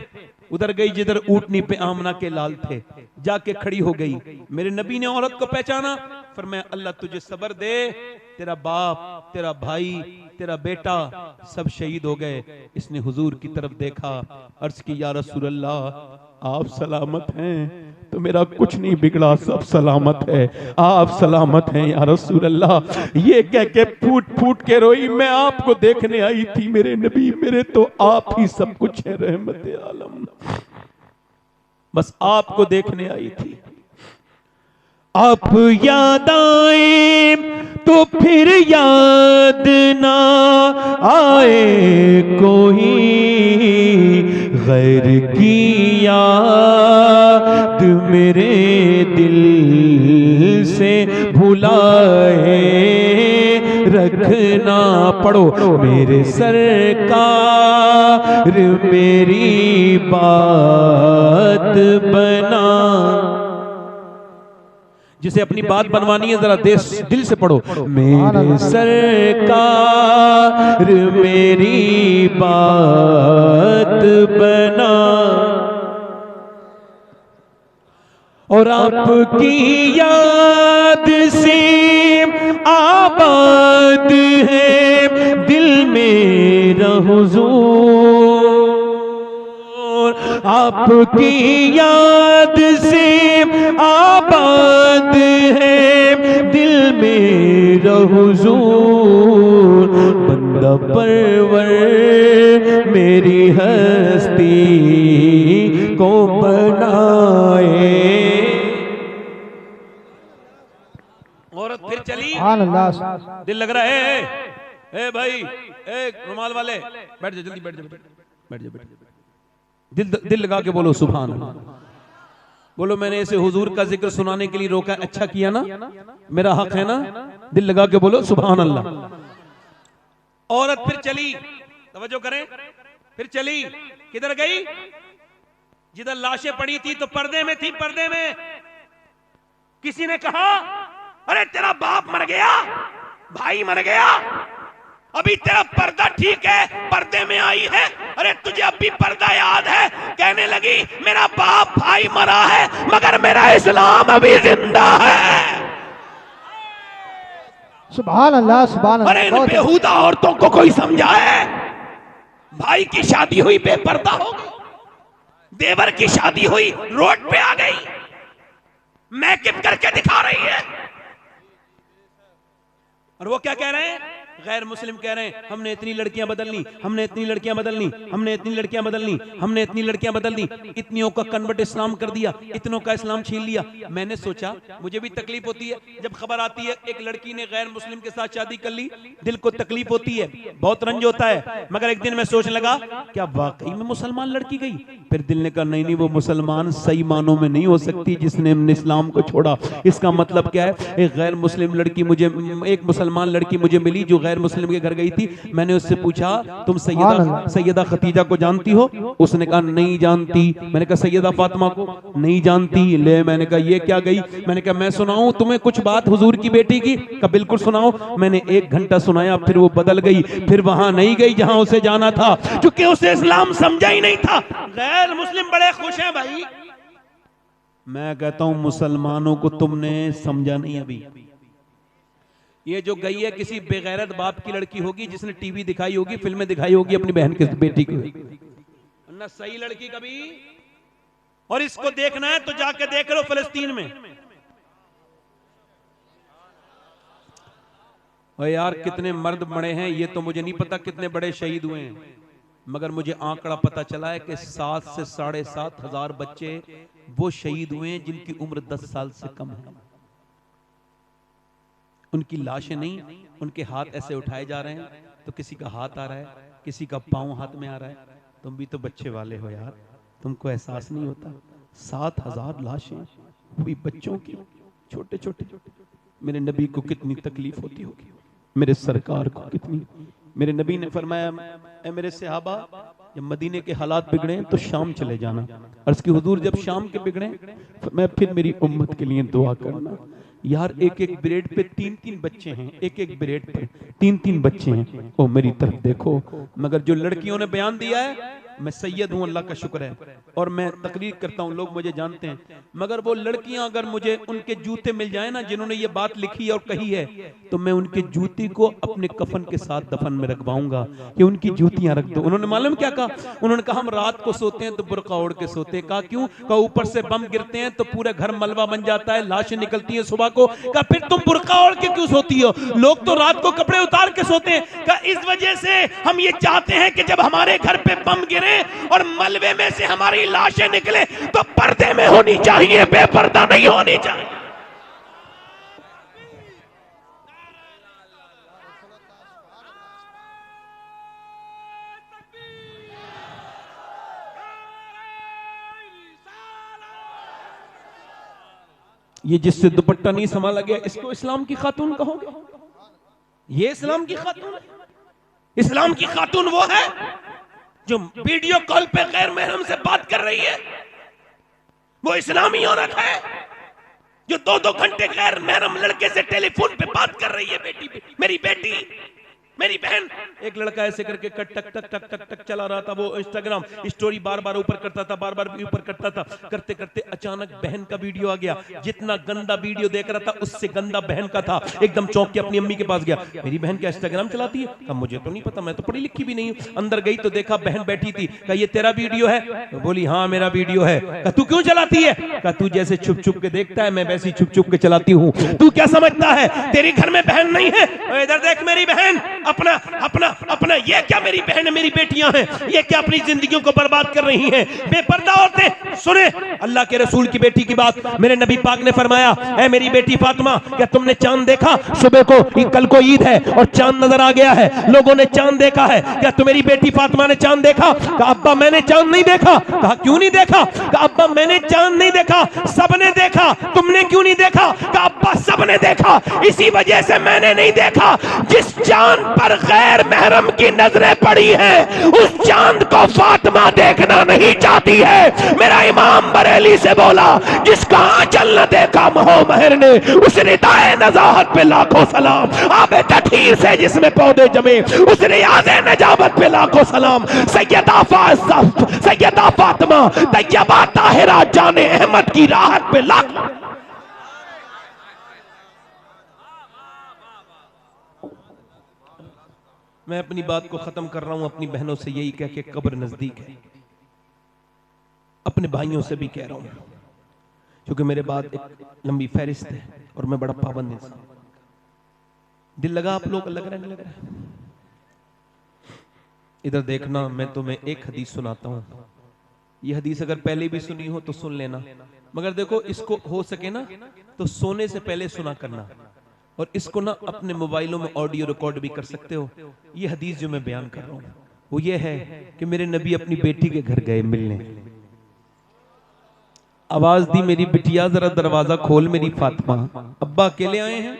उधर गई जिधर ऊंटनी पे आमना के लाल थे। जाके खड़ी हो गई। मेरे नबी ने औरत को पहचाना, फरमाया अल्लाह तुझे सब्र दे, तेरा बाप, तेरा भाई, तेरा बेटा सब शहीद हो गए। इसने हुजूर की तरफ देखा, अर्ज की या रसूल अल्लाह आप सलामत हैं? तो मेरा कुछ नहीं बिगड़ा, सब सलामत है, आप सलामत हैं या रसूल अल्लाह। ये कह के फूट फूट के रोई, मैं आपको देखने आई थी मेरे नबी, मेरे तो आप ही सब कुछ है, रहमत आलम, बस आपको देखने आई थी। आप याद आए तो फिर याद ना आए कोई, गैर की याद मेरे दिल से भुलाए रखना। पढ़ो मेरे सरकार मेरी बात बना। जिसे अपनी बात बनवानी है जरा दिल से पढ़ो, मेरे सरकार मेरी बात बना। और आपकी याद से आबाद है दिल मेरा हुजूर, आपकी याद से आबाद है दिल मेरा हुजूर। बंदा परवर मेरी हस्ती को बनाए। औरत फिर चली, दिल लग रहा है, ए भाई, ए रुमाल वाले बैठ जा, जल्दी बैठ जा, बैठ जा, दिल लगा के बोलो सुभान अल्लाह। बोलो मैंने इसे हुजूर का जिक्र सुनाने के लिए रोका, अच्छा किया ना, मेरा हक है ना। दिल लगा के बोलो सुभान अल्लाह। औरत फिर चली, तवज्जो करें, फिर चली, किधर गई? जिधर लाशें पड़ी थी तो पर्दे में थी, पर्दे में। किसी ने कहा अरे तेरा बाप मर गया, भाई मर गया, अभी तेरा पर्दा ठीक है, पर्दे में आई है, अरे तुझे अभी पर्दा याद है? कहने लगी मेरा बाप भाई मरा है मगर मेरा इस्लाम अभी जिंदा है। सुभान अल्लाह, सुभान अल्लाह। अरे इन बेहुदा औरतों को कोई समझाए। भाई की शादी हुई बेपर्दा हो गई, देवर की शादी हुई रोड पे आ गई, मैकअप करके दिखा रही है। और वो क्या कह रहे हैं? गैर मुस्लिम कह रहे हैं हमने इतनी लड़कियां बदल ली, हमने इतनी लड़कियां बदल ली, हमने इतनी लड़कियां बदल ली, हमने इतनी लड़कियां बदल दी, इतनियों का कन्वर्ट इस्लाम कर दिया, इतनों का इस्लाम छीन लिया। मैंने सोचा, मुझे भी तकलीफ होती है जब खबर आती है एक लड़की ने गैर मुस्लिम के साथ शादी कर ली, दिल को तकलीफ होती है, बहुत रंज होता है। मगर एक दिन मैं सोचने लगा क्या वाकई में मुसलमान लड़की गई? फिर दिल ने कहा नहीं, वो मुसलमान सही मानों में नहीं हो सकती जिसने इस्लाम को छोड़ा। इसका मतलब क्या है? एक गैर मुस्लिम लड़की मुझे, एक मुसलमान लड़की मुझे मिली जो गैर मुस्लिम के घर गई थी। मैंने उससे पूछा तुम सैयदा खतीजा को जानती हो? उसने कहा नहीं जानती। मैंने कहा सैयदा फातिमा को? नहीं जानती। ले मैंने कहा ये क्या गई? मैंने कहा मैं सुनाऊं तुम्हें कुछ बात हुजूर की बेटी की? कहा बिल्कुल सुनाओ। मैंने 1 घंटा सुनाया, फिर वो बदल गई, फिर वहां नहीं गई जहां उसे जाना था, क्योंकि उसे इस्लाम समझा ही नहीं था। गैर मुस्लिम बड़े खुश हैं भाई। मैं कहता हूं मुसलमानों को तुमने समझा नहीं अभी। ये जो गई है किसी बेगैरत बाप की लड़की होगी जिसने टीवी दिखाई होगी, फिल्में दिखाई होगी अपनी बहन की बेटी को, ना सही लड़की कभी। और इसको देखना है तो जाके देख लो फिलिस्तीन में। और यार कितने मर्द मरे हैं ये तो मुझे नहीं पता, कितने बड़े शहीद हुए हैं, मगर मुझे आंकड़ा पता चला है कि 7 से 7.5 हजार बच्चे वो शहीद हुए हैं जिनकी उम्र 10 साल से कम है। उनकी लाशें नहीं, उनके हाथ ऐसे उठाए जा रहे हैं, तो किसी का हाथ आ रहा है, किसी का पांव हाथ में आ रहा है। तुम भी तो बच्चे वाले हो यार, तुमको एहसास नहीं होता? 7,000 लाशें, वो भी बच्चों की, छोटे छोटे। मेरे नबी को कितनी तकलीफ होती होगी, मेरे सरकार को कितनी। मेरे नबी ने फरमाया ऐ मेरे सहाबा, जब मदीने के हालात बिगड़े तो शाम चले जाना। अर्ज़ की हुजूर जब शाम के बिगड़े मैं फिर मेरी उम्मत के लिए दुआ करना। यार एक एक ब्रेड पे 3-3 बच्चे हैं, एक एक ब्रेड पे 3-3 बच्चे हैं। ओ मेरी तरफ देखो। मगर जो लड़कियों ने बयान दिया है, मैं सैयद हूं, अल्लाह का शुक्र है, और मैं तकरीर करता हूं, लोग मुझे जानते हैं, मगर वो लड़कियां अगर मुझे उनके जूते मिल जाए ना जिन्होंने ये बात लिखी और कही है, तो मैं उनके जूती को अपने कफन के साथ दफन में रखवाऊंगा कि उनकी जूतियां रख दो। उन्होंने मालूम क्या कहा? उन्होंने कहा हम रात को सोते हैं तो बुर्का ओढ़ के सोते हैं। कहा क्यों? कहा ऊपर से बम गिरते हैं तो पूरे घर मलबा बन जाता है, लाशें निकलती हैं सुबह को। कहा फिर तुम बुर्का ओढ़ के क्यों सोती हो? लोग तो रात को कपड़े उतार के सोते हैं। कहा इस वजह से हम ये चाहते हैं कि जब हमारे घर पे बम गिरे और मलबे में से हमारी लाशें निकले तो पर्दे में होनी चाहिए, बेपर्दा नहीं होनी चाहिए। ये जिससे दुपट्टा नहीं संभाला गया इसको इस्लाम की खातून कहोगे? ये इस्लाम की खातून? इस्लाम की खातून वो है जो वीडियो कॉल पे गैर महरम से बात कर रही है, वो इस्लामी औरत है जो 2-2 घंटे गैर महरम लड़के से टेलीफोन पे बात कर रही है। बेटी, मेरी बेटी, मेरी बहन। एक लड़का ऐसे करके टक टक टक टक टक टक चला रहा था, वो इंस्टाग्राम स्टोरी बार बार ऊपर करता था, बार बार ऊपर करता था, करते करते अचानक बहन का वीडियो आ गया। जितना गंदा वीडियो देख रहा था उससे गंदा बहन का था। एकदम चौंक के अपनी अम्मी के पास गया, मेरी बहन क्या इंस्टाग्राम चलाती है? कहा मुझे तो नहीं पता, मैं तो पढ़ी लिखी भी नहीं हूं। अंदर गई तो देखा बहन बैठी थी। कहा ये तेरा वीडियो है? तो बोली हाँ मेरा वीडियो है। कहा तू क्यों चलाती है? कहा तू जैसे छुप छुप के देखता है मैं वैसे छुप छुप के चलाती हूँ। तू क्या समझता है तेरी घर में बहन नहीं है? इधर देख मेरी बहन, अपना अपना अपना, ये क्या मेरी बहन मेरी बेटियां हैं, ये क्या अपनी जिंदगियों को बर्बाद कर रही हैं, बेपर्दा औरतें। सुने अल्लाह के रसूल की बेटी की बात, मेरे नबी पाक ने फरमाया ऐ मेरी बेटी फातिमा, क्या तुमने चांद देखा? सुबह को कल को ईद है और चांद नजर आ गया है, लोगों ने चांद देखा है, क्या तुम्हारी बेटी फातिमा ने चांद देखा? कहा अब्बा मैंने चांद नहीं देखा। कहा क्यों नहीं देखा? कहा अब्बा मैंने चांद नहीं देखा, सबने देखा, तुमने क्यों नहीं देखा? कहा अब्बा सबने देखा, इसी वजह से मैंने नहीं देखा। जिस चांद पर गैर महरम की नजरें पड़ी हैं उस चांद को फातिमा देखना नहीं चाहती है। मेरा इमाम बरेली से बोला जिसका आंचल न देखा महो महर ने, उस रिदाए नजाहत पे लाखों सलाम। आबे तठीर से जिसमें पौधे जमे उस रियाज़े नजाबत पे लाखों सलाम। सैयदा फातिमा तैयबा ताहिरा जाने अहमद की राहत पे लाखों। मैं अपनी बात को खत्म कर रहा हूं अपनी बहनों से यही कह के कब्र नजदीक है, अपने भाइयों से भी कह रहा हूं, क्योंकि मेरे बाद एक लंबी फहरिस्त है और मैं बड़ा पाबंद इंसान। दिल लगा आप लोग? लग रहा है? इधर देखना, मैं तुम्हें एक हदीस सुनाता हूं। यह हदीस अगर पहले भी सुनी हो तो सुन लेना, मगर देखो इसको हो सके ना तो सोने से पहले सुना करना, और इसको ना अपने मोबाइलों में ऑडियो रिकॉर्ड भी कर सकते हो। ये हदीस जो मैं बयान कर रहा हूं वो ये है कि मेरे नबी अपनी बेटी के घर गए मिलने, आवाज दी मेरी बिटिया जरा दरवाजा खोल मेरी फातिमा। अब्बा अकेले आए हैं?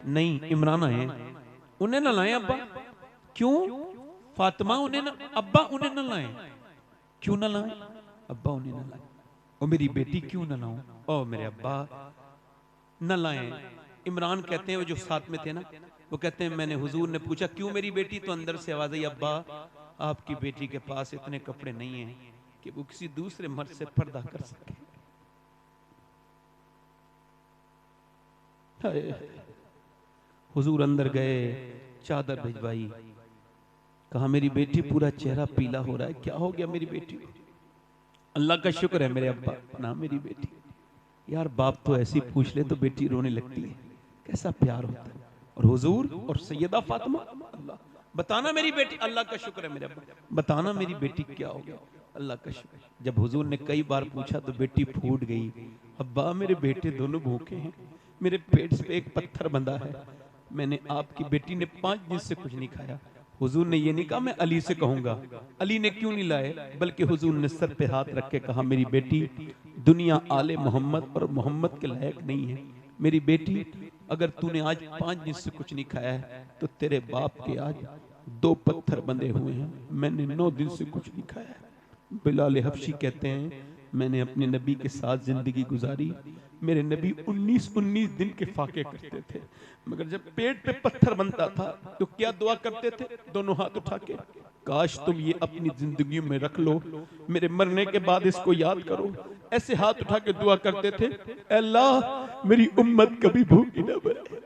नहीं, इमरान आए हैं। उन्हें ना लाएं अब्बा। क्यों? फातिमा उन्हें ना, अब्बा उन्हें ना लाएं। क्यों ना लाएं अब्बा? उन्हें ना लाएं। और मेरी बेटी क्यों ना लाऊं? ओ मेरे अब्बा न लाएं। इमरान कहते हैं, वो जो साथ में थे ना, वो कहते हैं मैंने, हुजूर ने पूछा क्यों मेरी बेटी, तो अंदर से आवाज आई, अब्बा आपकी बेटी के पास इतने कपड़े नहीं हैं कि वो किसी दूसरे मर्द से पर्दा कर सके। हुजूर अंदर गए, चादर भिजवाई, कहा मेरी बेटी पूरा चेहरा पीला हो रहा है, क्या हो गया मेरी बेटी को? अल्लाह का शुक्र है मेरे अब्बा ना मेरी बेटी। यार बाप तो ऐसी पूछ ले तो बेटी रोने लगती है, कैसा प्यार होता है। और हुजूर और सैयदा फातिमा, अल्लाह बताना मेरी बेटी, अल्लाह का शुक्र है मेरे अब्बा, बताना मेरी बेटी क्या हो गया, अल्लाह का शुक्र। जब हुजूर ने कई बार पूछा तो बेटी फूट गई, अब्बा मेरे बेटे दोनों भूखे हैं, मेरे पेट पे एक पत्थर बंधा है, मैंने, आपकी बेटी ने 5 दिन से कुछ नहीं खाया। हुजूर ने ये नहीं कहा मैं अली से कहूंगा, अली ने क्यों नहीं लाए, बल्कि हुजूर ने सर पे हाथ रख के कहा मेरी बेटी दुनिया आले मोहम्मद और मोहम्मद के लायक नहीं है, मेरी बेटी अगर तूने आज 5 दिन से कुछ नहीं खाया है तो तेरे बाप के आज 2 पत्थर बंधे हुए हैं, मैंने 9 दिन से कुछ नहीं खाया है। बिलाल हबशी कहते हैं मैंने अपने नबी के साथ जिंदगी गुजारी, मेरे नबी 19 दिन के फाके करते थे, मगर जब पेट पे पत्थर बनता था तो क्या दुआ करते थे, दोनों हाथ उठा के, काश तुम ये अपनी जिंदगी में रख लो, मेरे मरने के बाद इसको याद करो। ऐसे हाथ उठा के दुआ करते थे, अल्लाह मेरी उम्मत कभी भूखी न मरे।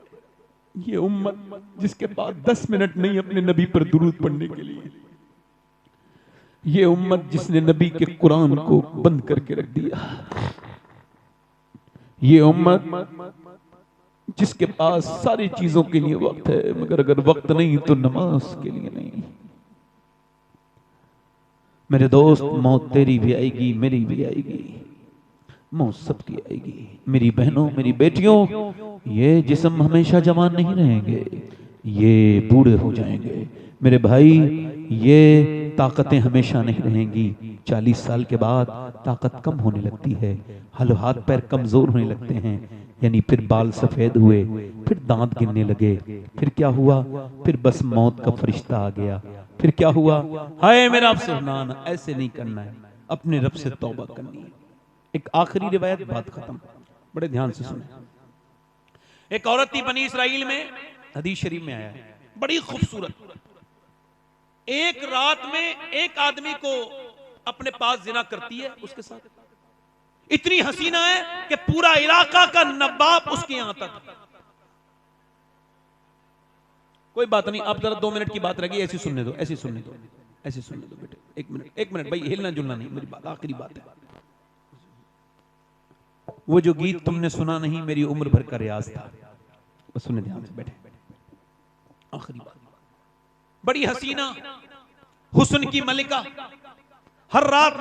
ये उम्मत जिसके पास 10 मिनट नहीं अपने नबी पर दुरूद पढ़ने के लिए, ये उम्मत जिसने नबी के कुरान को बंद करके रख दिया, ये उम्मत जिसके पास सारी चीजों के लिए वक्त है, मगर अगर वक्त नहीं तो नमाज के लिए नहीं। मेरे दोस्त मौत तेरी भी आएगी, मेरी भी आएगी, मौत सबकी आएगी। मेरी बहनों मेरी बेटियों, ये जिस्म हमेशा जवान नहीं रहेंगे, ये बूढ़े हो जाएंगे। मेरे भाई ये ताकतें हमेशा नहीं रहेंगी, 40 साल के बाद ताकत कम होने लगती है, हाथ पैर कमजोर होने लगते हैं, यानी फिर बाल सफेद हुए, फिर दांत गिरने लगे, फिर क्या हुआ, फिर बस मौत का फरिश्ता आ गया, फिर क्या हुआ, हाय मेरा आप सुनाना, ऐसे नहीं करना है, अपने रब से तौबा करनी है। एक आखिरी रिवायत, बात खत्म, बड़े ध्यान से सुने। एक औरत थी बनी इसराइल में, हदीस शरीफ में आया है, बड़ी खूबसूरत, एक रात में एक आदमी को अपने पास जिना करती है, उसके साथ इतनी हसीना है कि पूरा इलाका का नवाब उसके यहां तक। कोई बात नहीं, आप जरा 2 मिनट की बात रहेगी, ऐसी सुनने दो, ऐसी सुनने दो, ऐसी सुनने दो बेटे, 1 मिनट भाई, हिलना जुलना नहीं, मेरी बात आखिरी बात है। वो जो गीत तुमने सुना नहीं मेरी उम्र भर का रियाज था, बस सुनने ध्यान से बैठे, आखिरी बात। बड़ी हसीना, हुस्न की मलिका, हर रात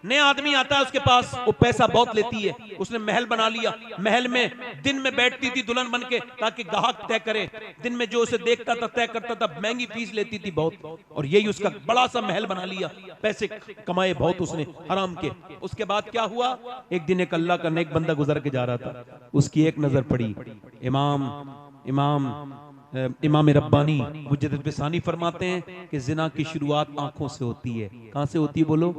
नया आदमी आता है उसके पास, वो पैसा बहुत लेती है, उसने महल बना लिया, महल में दिन में बैठती थी दुल्हन बन के ताकि ग्राहक तय करे, दिन में जो उसे देखता था तय करता था, महंगी फीस लेती थी बहुत, और यही उसका बड़ा सा महल बना लिया, पैसे कमाए बहुत उसने हराम के। उसके बाद क्या हुआ, एक दिन एक अल्लाह का नेक बंदा गुजर के जा रहा था, उसकी एक नजर पड़ी, इमाम रब्बानी मुजद्दिद बिसानी फरमाते हैं कि जिना की शुरुआत आंखों से होती है। कहां से होती है बोलो?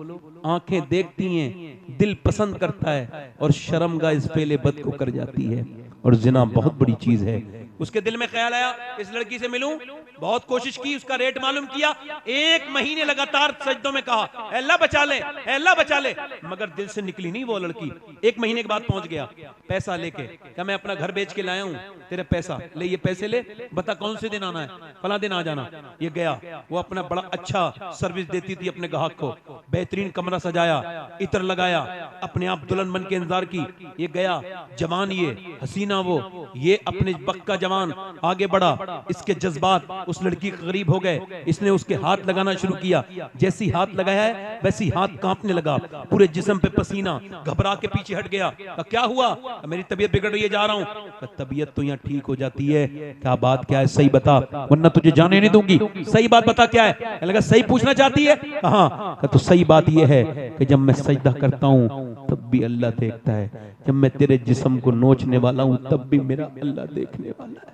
आंखें देखती हैं, दिल पसंद करता है और शर्मगाह इस पेले बद को कर जाती है, और जिना बहुत बड़ी चीज है। उसके दिल में ख्याल आया इस लड़की से मिलूं, बहुत कोशिश की, उसका रेट मालूम किया, 1 महीने लगातार सजदों में कहा अल्लाह बचा ले, अल्लाह बचा ले, मगर दिल से निकली नहीं वो लड़की। 1 महीने के बाद पहुंच गया पैसा लेके, क्या मैं अपना घर बेच के लाया हूं, तेरे पैसा ले, ये पैसे ले, बता कौन से दिन आना है, फला दिन आ जाना। ये गया, वो अपना बड़ा अच्छा सर्विस देती थी अपने ग्राहक को, बेहतरीन कमरा सजाया, इत्र लगाया, अपने आप दुल्हन बन के इंतजार की। ये गया, जवान ये, हसीना वो, ये अपने वक्त का जवान आगे बढ़ा, इसके जज्बात उस लड़की के करीब हो गए, इसने उसके हाथ लगाना शुरू किया, जैसी हाथ लगाया है वैसी हाथ कांपने लगा, पूरे जिस्म पे पसीना, घबरा के पीछे हट गया। क्या हुआ? मेरी तबीयत बिगड़ रही है, जा रहा हूं। तबीयत तो यहाँ ठीक हो जाती है, क्या बात क्या है, सही बता वरना तुझे जाने नहीं दूंगी, सही बात बता क्या है। लगा सही पूछना चाहती है, हाँ, तो सही बात यह है कि जब मैं सजदा करता हूँ तब भी अल्लाह देखता है, जब मैं तेरे जिस्म को नोचने वाला हूँ तब भी मेरा अल्लाह देखने वाला है।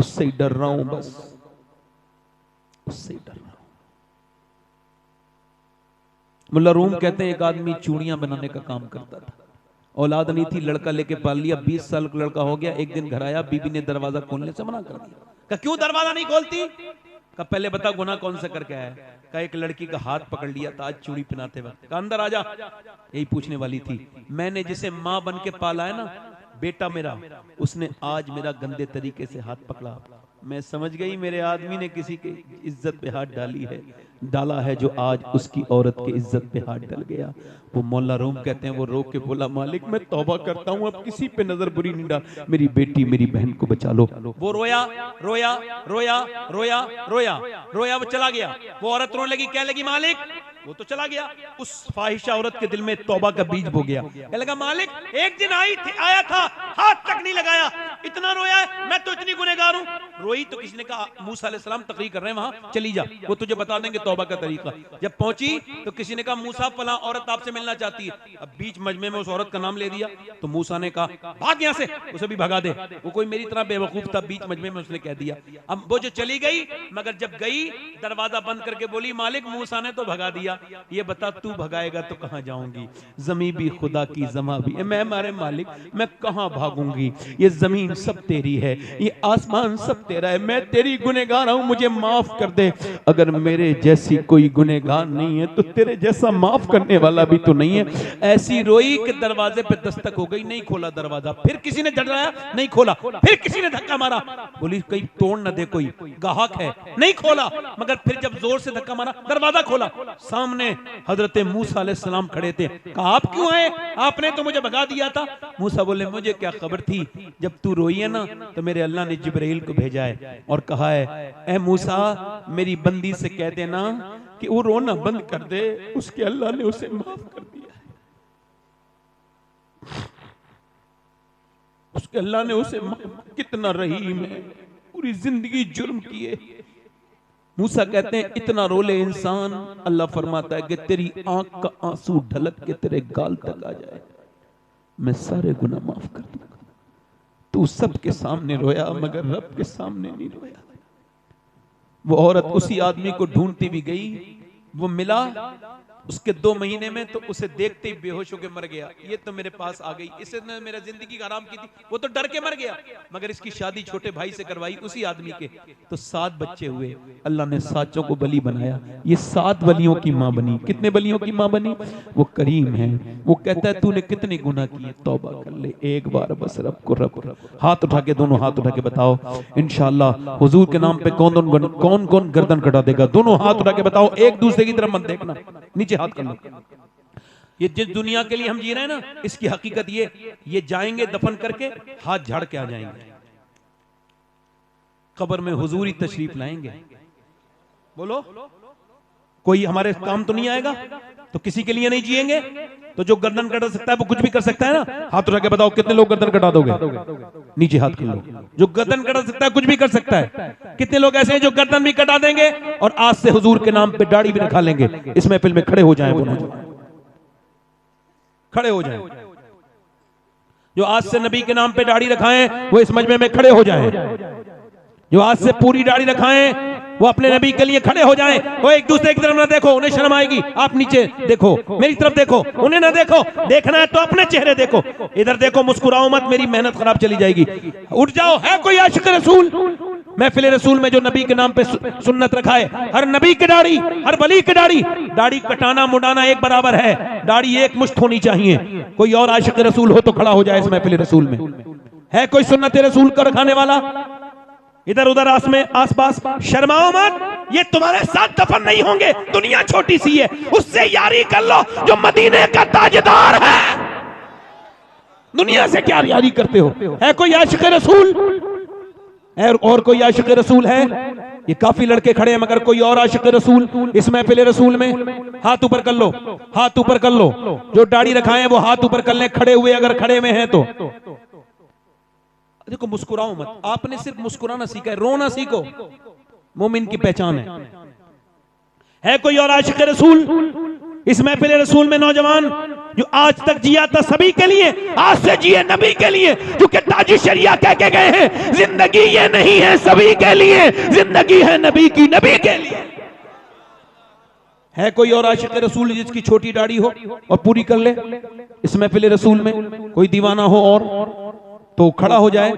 उससे ही डर रहा हूं, बस उससे ही डर रहा हूं। मुल्ला रूम कहते हैं एक आदमी चूड़ियां बनाने का काम करता था, औलाद नहीं थी, लड़का लेके पाल लिया, 20 साल का लड़का हो गया। एक दिन घर आया, बीबी ने दरवाजा खोलने से मना कर दिया। कहा क्यों दरवाजा नहीं खोलती? कहा पहले बता गुनाह कौन सा करके आया है? कहा एक लड़की का हाथ पकड़ लिया था आज चूड़ी पहनाते वक्त। कहा अंदर आजा। यही पूछने वाली थी। मैंने जिसे माँ बन के पाला है ना, बेटा मेरा, उसने आज मेरा गंदे तरीके से हाथ पकड़ा। मैं समझ गई मेरे आदमी ने किसी की इज्जत पे हाथ डाला है जो आज उसकी औरत की इज्जत पे हाथ डल गया। वो मौला रूम कहते हैं वो रो के बोला मालिक मैं तौबा करता हूँ, अब किसी पे नजर बुरी नहीं डाल, मेरी बेटी मेरी बहन को बचा लो। वो रोया रोया रोया रोया रोया रोया, वो चला गया। वो औरत रोने लगी, क्या लगी मालिक? वो तो चला गया। उस फाहिशा औरत के दिल में तौबा का बीज बो गया। क्या लगा मालिक एक दिन आया था, हाथ तक नहीं लगाया, इतना रोया है, मैं तो इतनी गुनहगार हूं। रोई तो किसी ने कहा मूसा अलैहिस्सलाम तकरीर कर रहे हैं वहां, चली जा, वो तुझे बता देंगे तौबा का तरीका। जब पहुंची तो किसी ने कहा मूसा फला औरत आपसे मिलना चाहती है। अब बीच मजमे में उस औरत का नाम ले दिया तो मूसा ने कहा भाग यहां से, उसे भी भगा दे। वो कोई मेरी तरह बेवकूफ था, बीच मजमे में उसने कह दिया। अब वो जो चली गई, मगर जब गई दरवाजा बंद करके बोली मालिक मूसा ने तो भगा दिया, ये बता तू भगाएगा तो कहां जाऊंगी? जमी भी खुदा की, जमा भी मैं मारे मालिक, मैं कहां भागूंगी? ये जमीन सब तेरी है, ये आसमान सब तेरा है, मैं तेरी गुनहगार हूं, मुझे माफ कर दे। अगर मेरे जैसी कोई गुनहगार नहीं है तो तेरे जैसा माफ करने वाला भी तो नहीं है। ऐसी रोई कि दरवाजे पे दस्तक हो गई, नहीं खोला दरवाजा। फिर किसी ने झड़ाया, नहीं खोला। फिर किसी ने धक्का मारा, बोली कहीं तोड़ न दे कोई, गाहक है, नहीं खोला। मगर फिर जब जोर से धक्का मारा, दरवाजा खोला, सामने हजरत मूसा अलैहिस्सलाम खड़े थे। कहा आप क्यों आए? आपने तो मुझे भगा दिया था। मूसा बोले मुझे क्या खबर थी, जब तू रोई है ना तो मेरे अल्लाह ने जिब्राइल को भेजा है और कहा है ए मूसा मेरी बंदी से कह देना कि वो रोना बंद कर दे, उसके अल्लाह ने उसे माफ कर दिया है, उसके अल्लाह ने उसे कितना रहीम है, पूरी जिंदगी जुर्म किए। मूसा कहते हैं इतना रोले इंसान, अल्लाह फरमाता है कि तेरी आंख का आंसू ढलक के तेरे गाल तक आ जाए, मैं सारे गुनाह माफ कर दूंगा। तू सबके सामने रोया मगर रब के सामने नहीं रोया। वो औरत उसी आदमी को ढूंढती भी गई, वो मिला, उसके 2 महीने में तो उसे देखते ही बेहोश होकर मर गया। ये तो मेरे पास आ गई, इसने मेरा जिंदगी का आराम की थी, वो तो डर के मर गया। मगर इसकी शादी छोटे भाई से करवाई उसी आदमी के, तो 7 बच्चे हुए। अल्लाह ने 7 को बली बनाया। ये 7 बलियों की माँ बनी। कितने बलियों की माँ बनी? वो करीम है। वो कहता है तूने कितने गुनाह किए, तौबा कर ले एक बार बस, रब को हाथ उठा के, दोनों हाथ उठा के बताओ इंशाअल्लाह हुजूर के नाम पे कौन कौन गर्दन कटा देगा? दोनों हाथ उठा के बताओ, एक दूसरे की तरफ मत देखना, नीचे हाथ कर लो। ये जिस दुनिया के लिए हम जी रहे हैं ना, इसकी हकीकत ये जाएंगे दफन करके हाथ झाड़ के आ जाएंगे, कब्र में हुजूर ही तशरीफ लाएंगे। बोलो कोई हमारे काम तो नहीं आएगा, तो किसी के लिए नहीं जिएंगे। तो जो गर्दन कटा सकता है वो कुछ भी कर सकता है ना। हाथ उठा के बताओ कितने लोग गर्दन कटा दोगे? नीचे हाथ कर लो। जो गर्दन कटा सकता है कुछ भी कर सकता है। कितने लोग ऐसे हैं जो गर्दन भी कटा देंगे और आज से हुजूर के नाम पे दाढ़ी भी रखा लेंगे? इस महफिल में खड़े हो जाएं, वो खड़े हो जाएं। जो आज से नबी के नाम पे दाढ़ी रखाएं वो इस मजमे में खड़े हो जाएं। जो आज से पूरी दाढ़ी रखाएं वो अपने नबी के लिए खड़े हो जाएं। वो एक दूसरे की तरफ ना देखो, उन्हें शर्म आएगी। आप नीचे देखो, मेरी तरफ देखो, उन्हें ना देखो। देखना है तो अपने चेहरे देखो, इधर देखो, मुस्कुराओ मत, मेरी मेहनत खराब चली जाएगी। उठ जाओ। है कोई आशिक रसूल? महफिल रसूल में जो नबी के नाम पे सुन्नत रखा है, हर नबी की दाढ़ी, हर वली की दाढ़ी कटाना मुड़ाना एक बराबर है। दाढ़ी एक मुश्त होनी चाहिए। कोई और आशिक रसूल हो तो खड़ा हो जाए इस महफिल रसूल में। है कोई सुन्नत रसूल को रखाने वाला? इधर उधर आसपास शर्माओ मत, ये तुम्हारे साथ दफन नहीं होंगे। दुनिया छोटी सी है, उससे यारी कर लो जो मदीने का ताजदार है। दुनिया से क्या यारी करते हो? है कोई आशिक रसूल? और कोई आशिक रसूल है? ये काफी लड़के खड़े हैं मगर कोई और आशिक रसूल इस महफिल रसूल में? हाथ ऊपर कर लो, हाथ ऊपर कर लो। जो दाढ़ी रखाए वो हाथ ऊपर कर ले, खड़े हुए अगर खड़े में हैं तो। देखो मुस्कुराओ मत, आपने सिर्फ मुस्कुराना सीखा है, रोना सीखो। मोमिन की पहचान है कोई और आशिक रसूल इस महफिल रसूल में? नौजवान जो आज तक जिया था सभी के लिए, आज से जिए नबी के लिए, जो कि ताजी शरिया कह के गए हैं जिंदगी ये नहीं है सभी के लिए, जिंदगी है नबी की, नबी के लिए। है कोई और आशिक रसूल जिसकी छोटी दाढ़ी हो और पूरी कर ले इस महफिल रसूल में? कोई दीवाना हो और तो खड़ा हो जाए।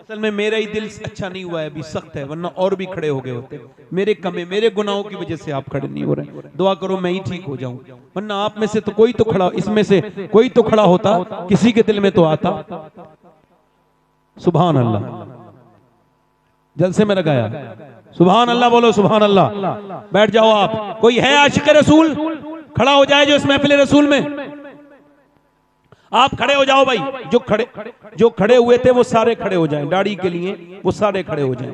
असल में मेरा ही दिल अच्छा नहीं हुआ है, अभी सख्त है, वरना और भी खड़े हो गए होते। मेरे कमे, मेरे गुनाहों की वजह से आप खड़े नहीं हो रहे। दुआ करो मैं ही ठीक हो जाऊं, वरना आप में से तो कोई तो खड़ा, इसमें से कोई तो खड़ा होता, किसी के दिल में तो आता। सुभान अल्लाह, जलसे में लगाया, सुभान अल्लाह बोलो, सुभान अल्लाह। बैठ जाओ आप। कोई है आशिक रसूल खड़ा हो जाए जो इस महफिल रसूल में? आप खड़े हो जाओ भाई। जो खड़े हुए थे वो सारे खड़े हो जाएं, दाढ़ी के लिए वो सारे खड़े हो जाएं।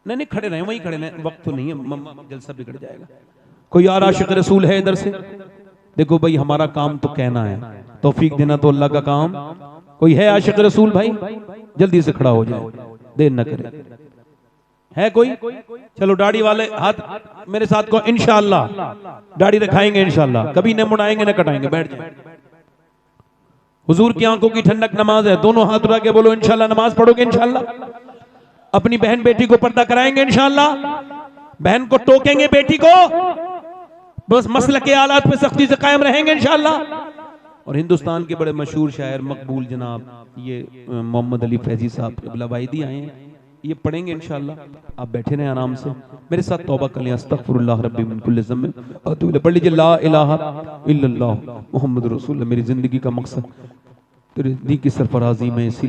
नहीं खड़े रहें, वहीं खड़े रहें, वक्त तो नहीं है, जलसा बिगड़ जाएगा। कोई और आशिक रसूल है इधर से? देखो भाई हमारा काम तो कहना है, तौफीक देना तो अल्लाह का काम। कोई है आशिक रसूल भाई? जल्दी से खड़ा हो जाए, देर न करे। है कोई? चलो दाढ़ी वाले हाथ मेरे साथ को, इंशाअल्लाह दाढ़ी रखाएंगे इंशाअल्लाह, कभी न मुड़ाएंगे न कटाएंगे। बैठ जाए। हुजूर की आंखों की ठंडक नमाज है, दोनों हाथ उठा के बोलो इंशाअल्लाह नमाज पढ़ोगे इंशाअल्लाह। अपनी बहन बेटी को पर्दा कराएंगे इंशाअल्लाह, बहन को टोकेंगे बेटी को, बस मसल के आलात पे सख्ती से कायम रहेंगे इंशाअल्लाह। और हिंदुस्तान के बड़े मशहूर शायर मकबूल जनाब ये मोहम्मद अली फैजी साहब क़िबला वाहिदी आए हैं, ये पढ़ेंगे इंशाअल्लाह। आप बैठे रहें आराम से, मेरे साथ तौबा कर लें। अस्तगफिरुल्लाह रब्बी मिन कुल्लि ज़म्बिन व अतूबु इलैह। पढ़ लीजिए ला इलाहा इल्लल्लाह मुहम्मद रसूलुल्लाह। मेरी जिंदगी का मकसद तेरे दी की सरफराजी में, इसी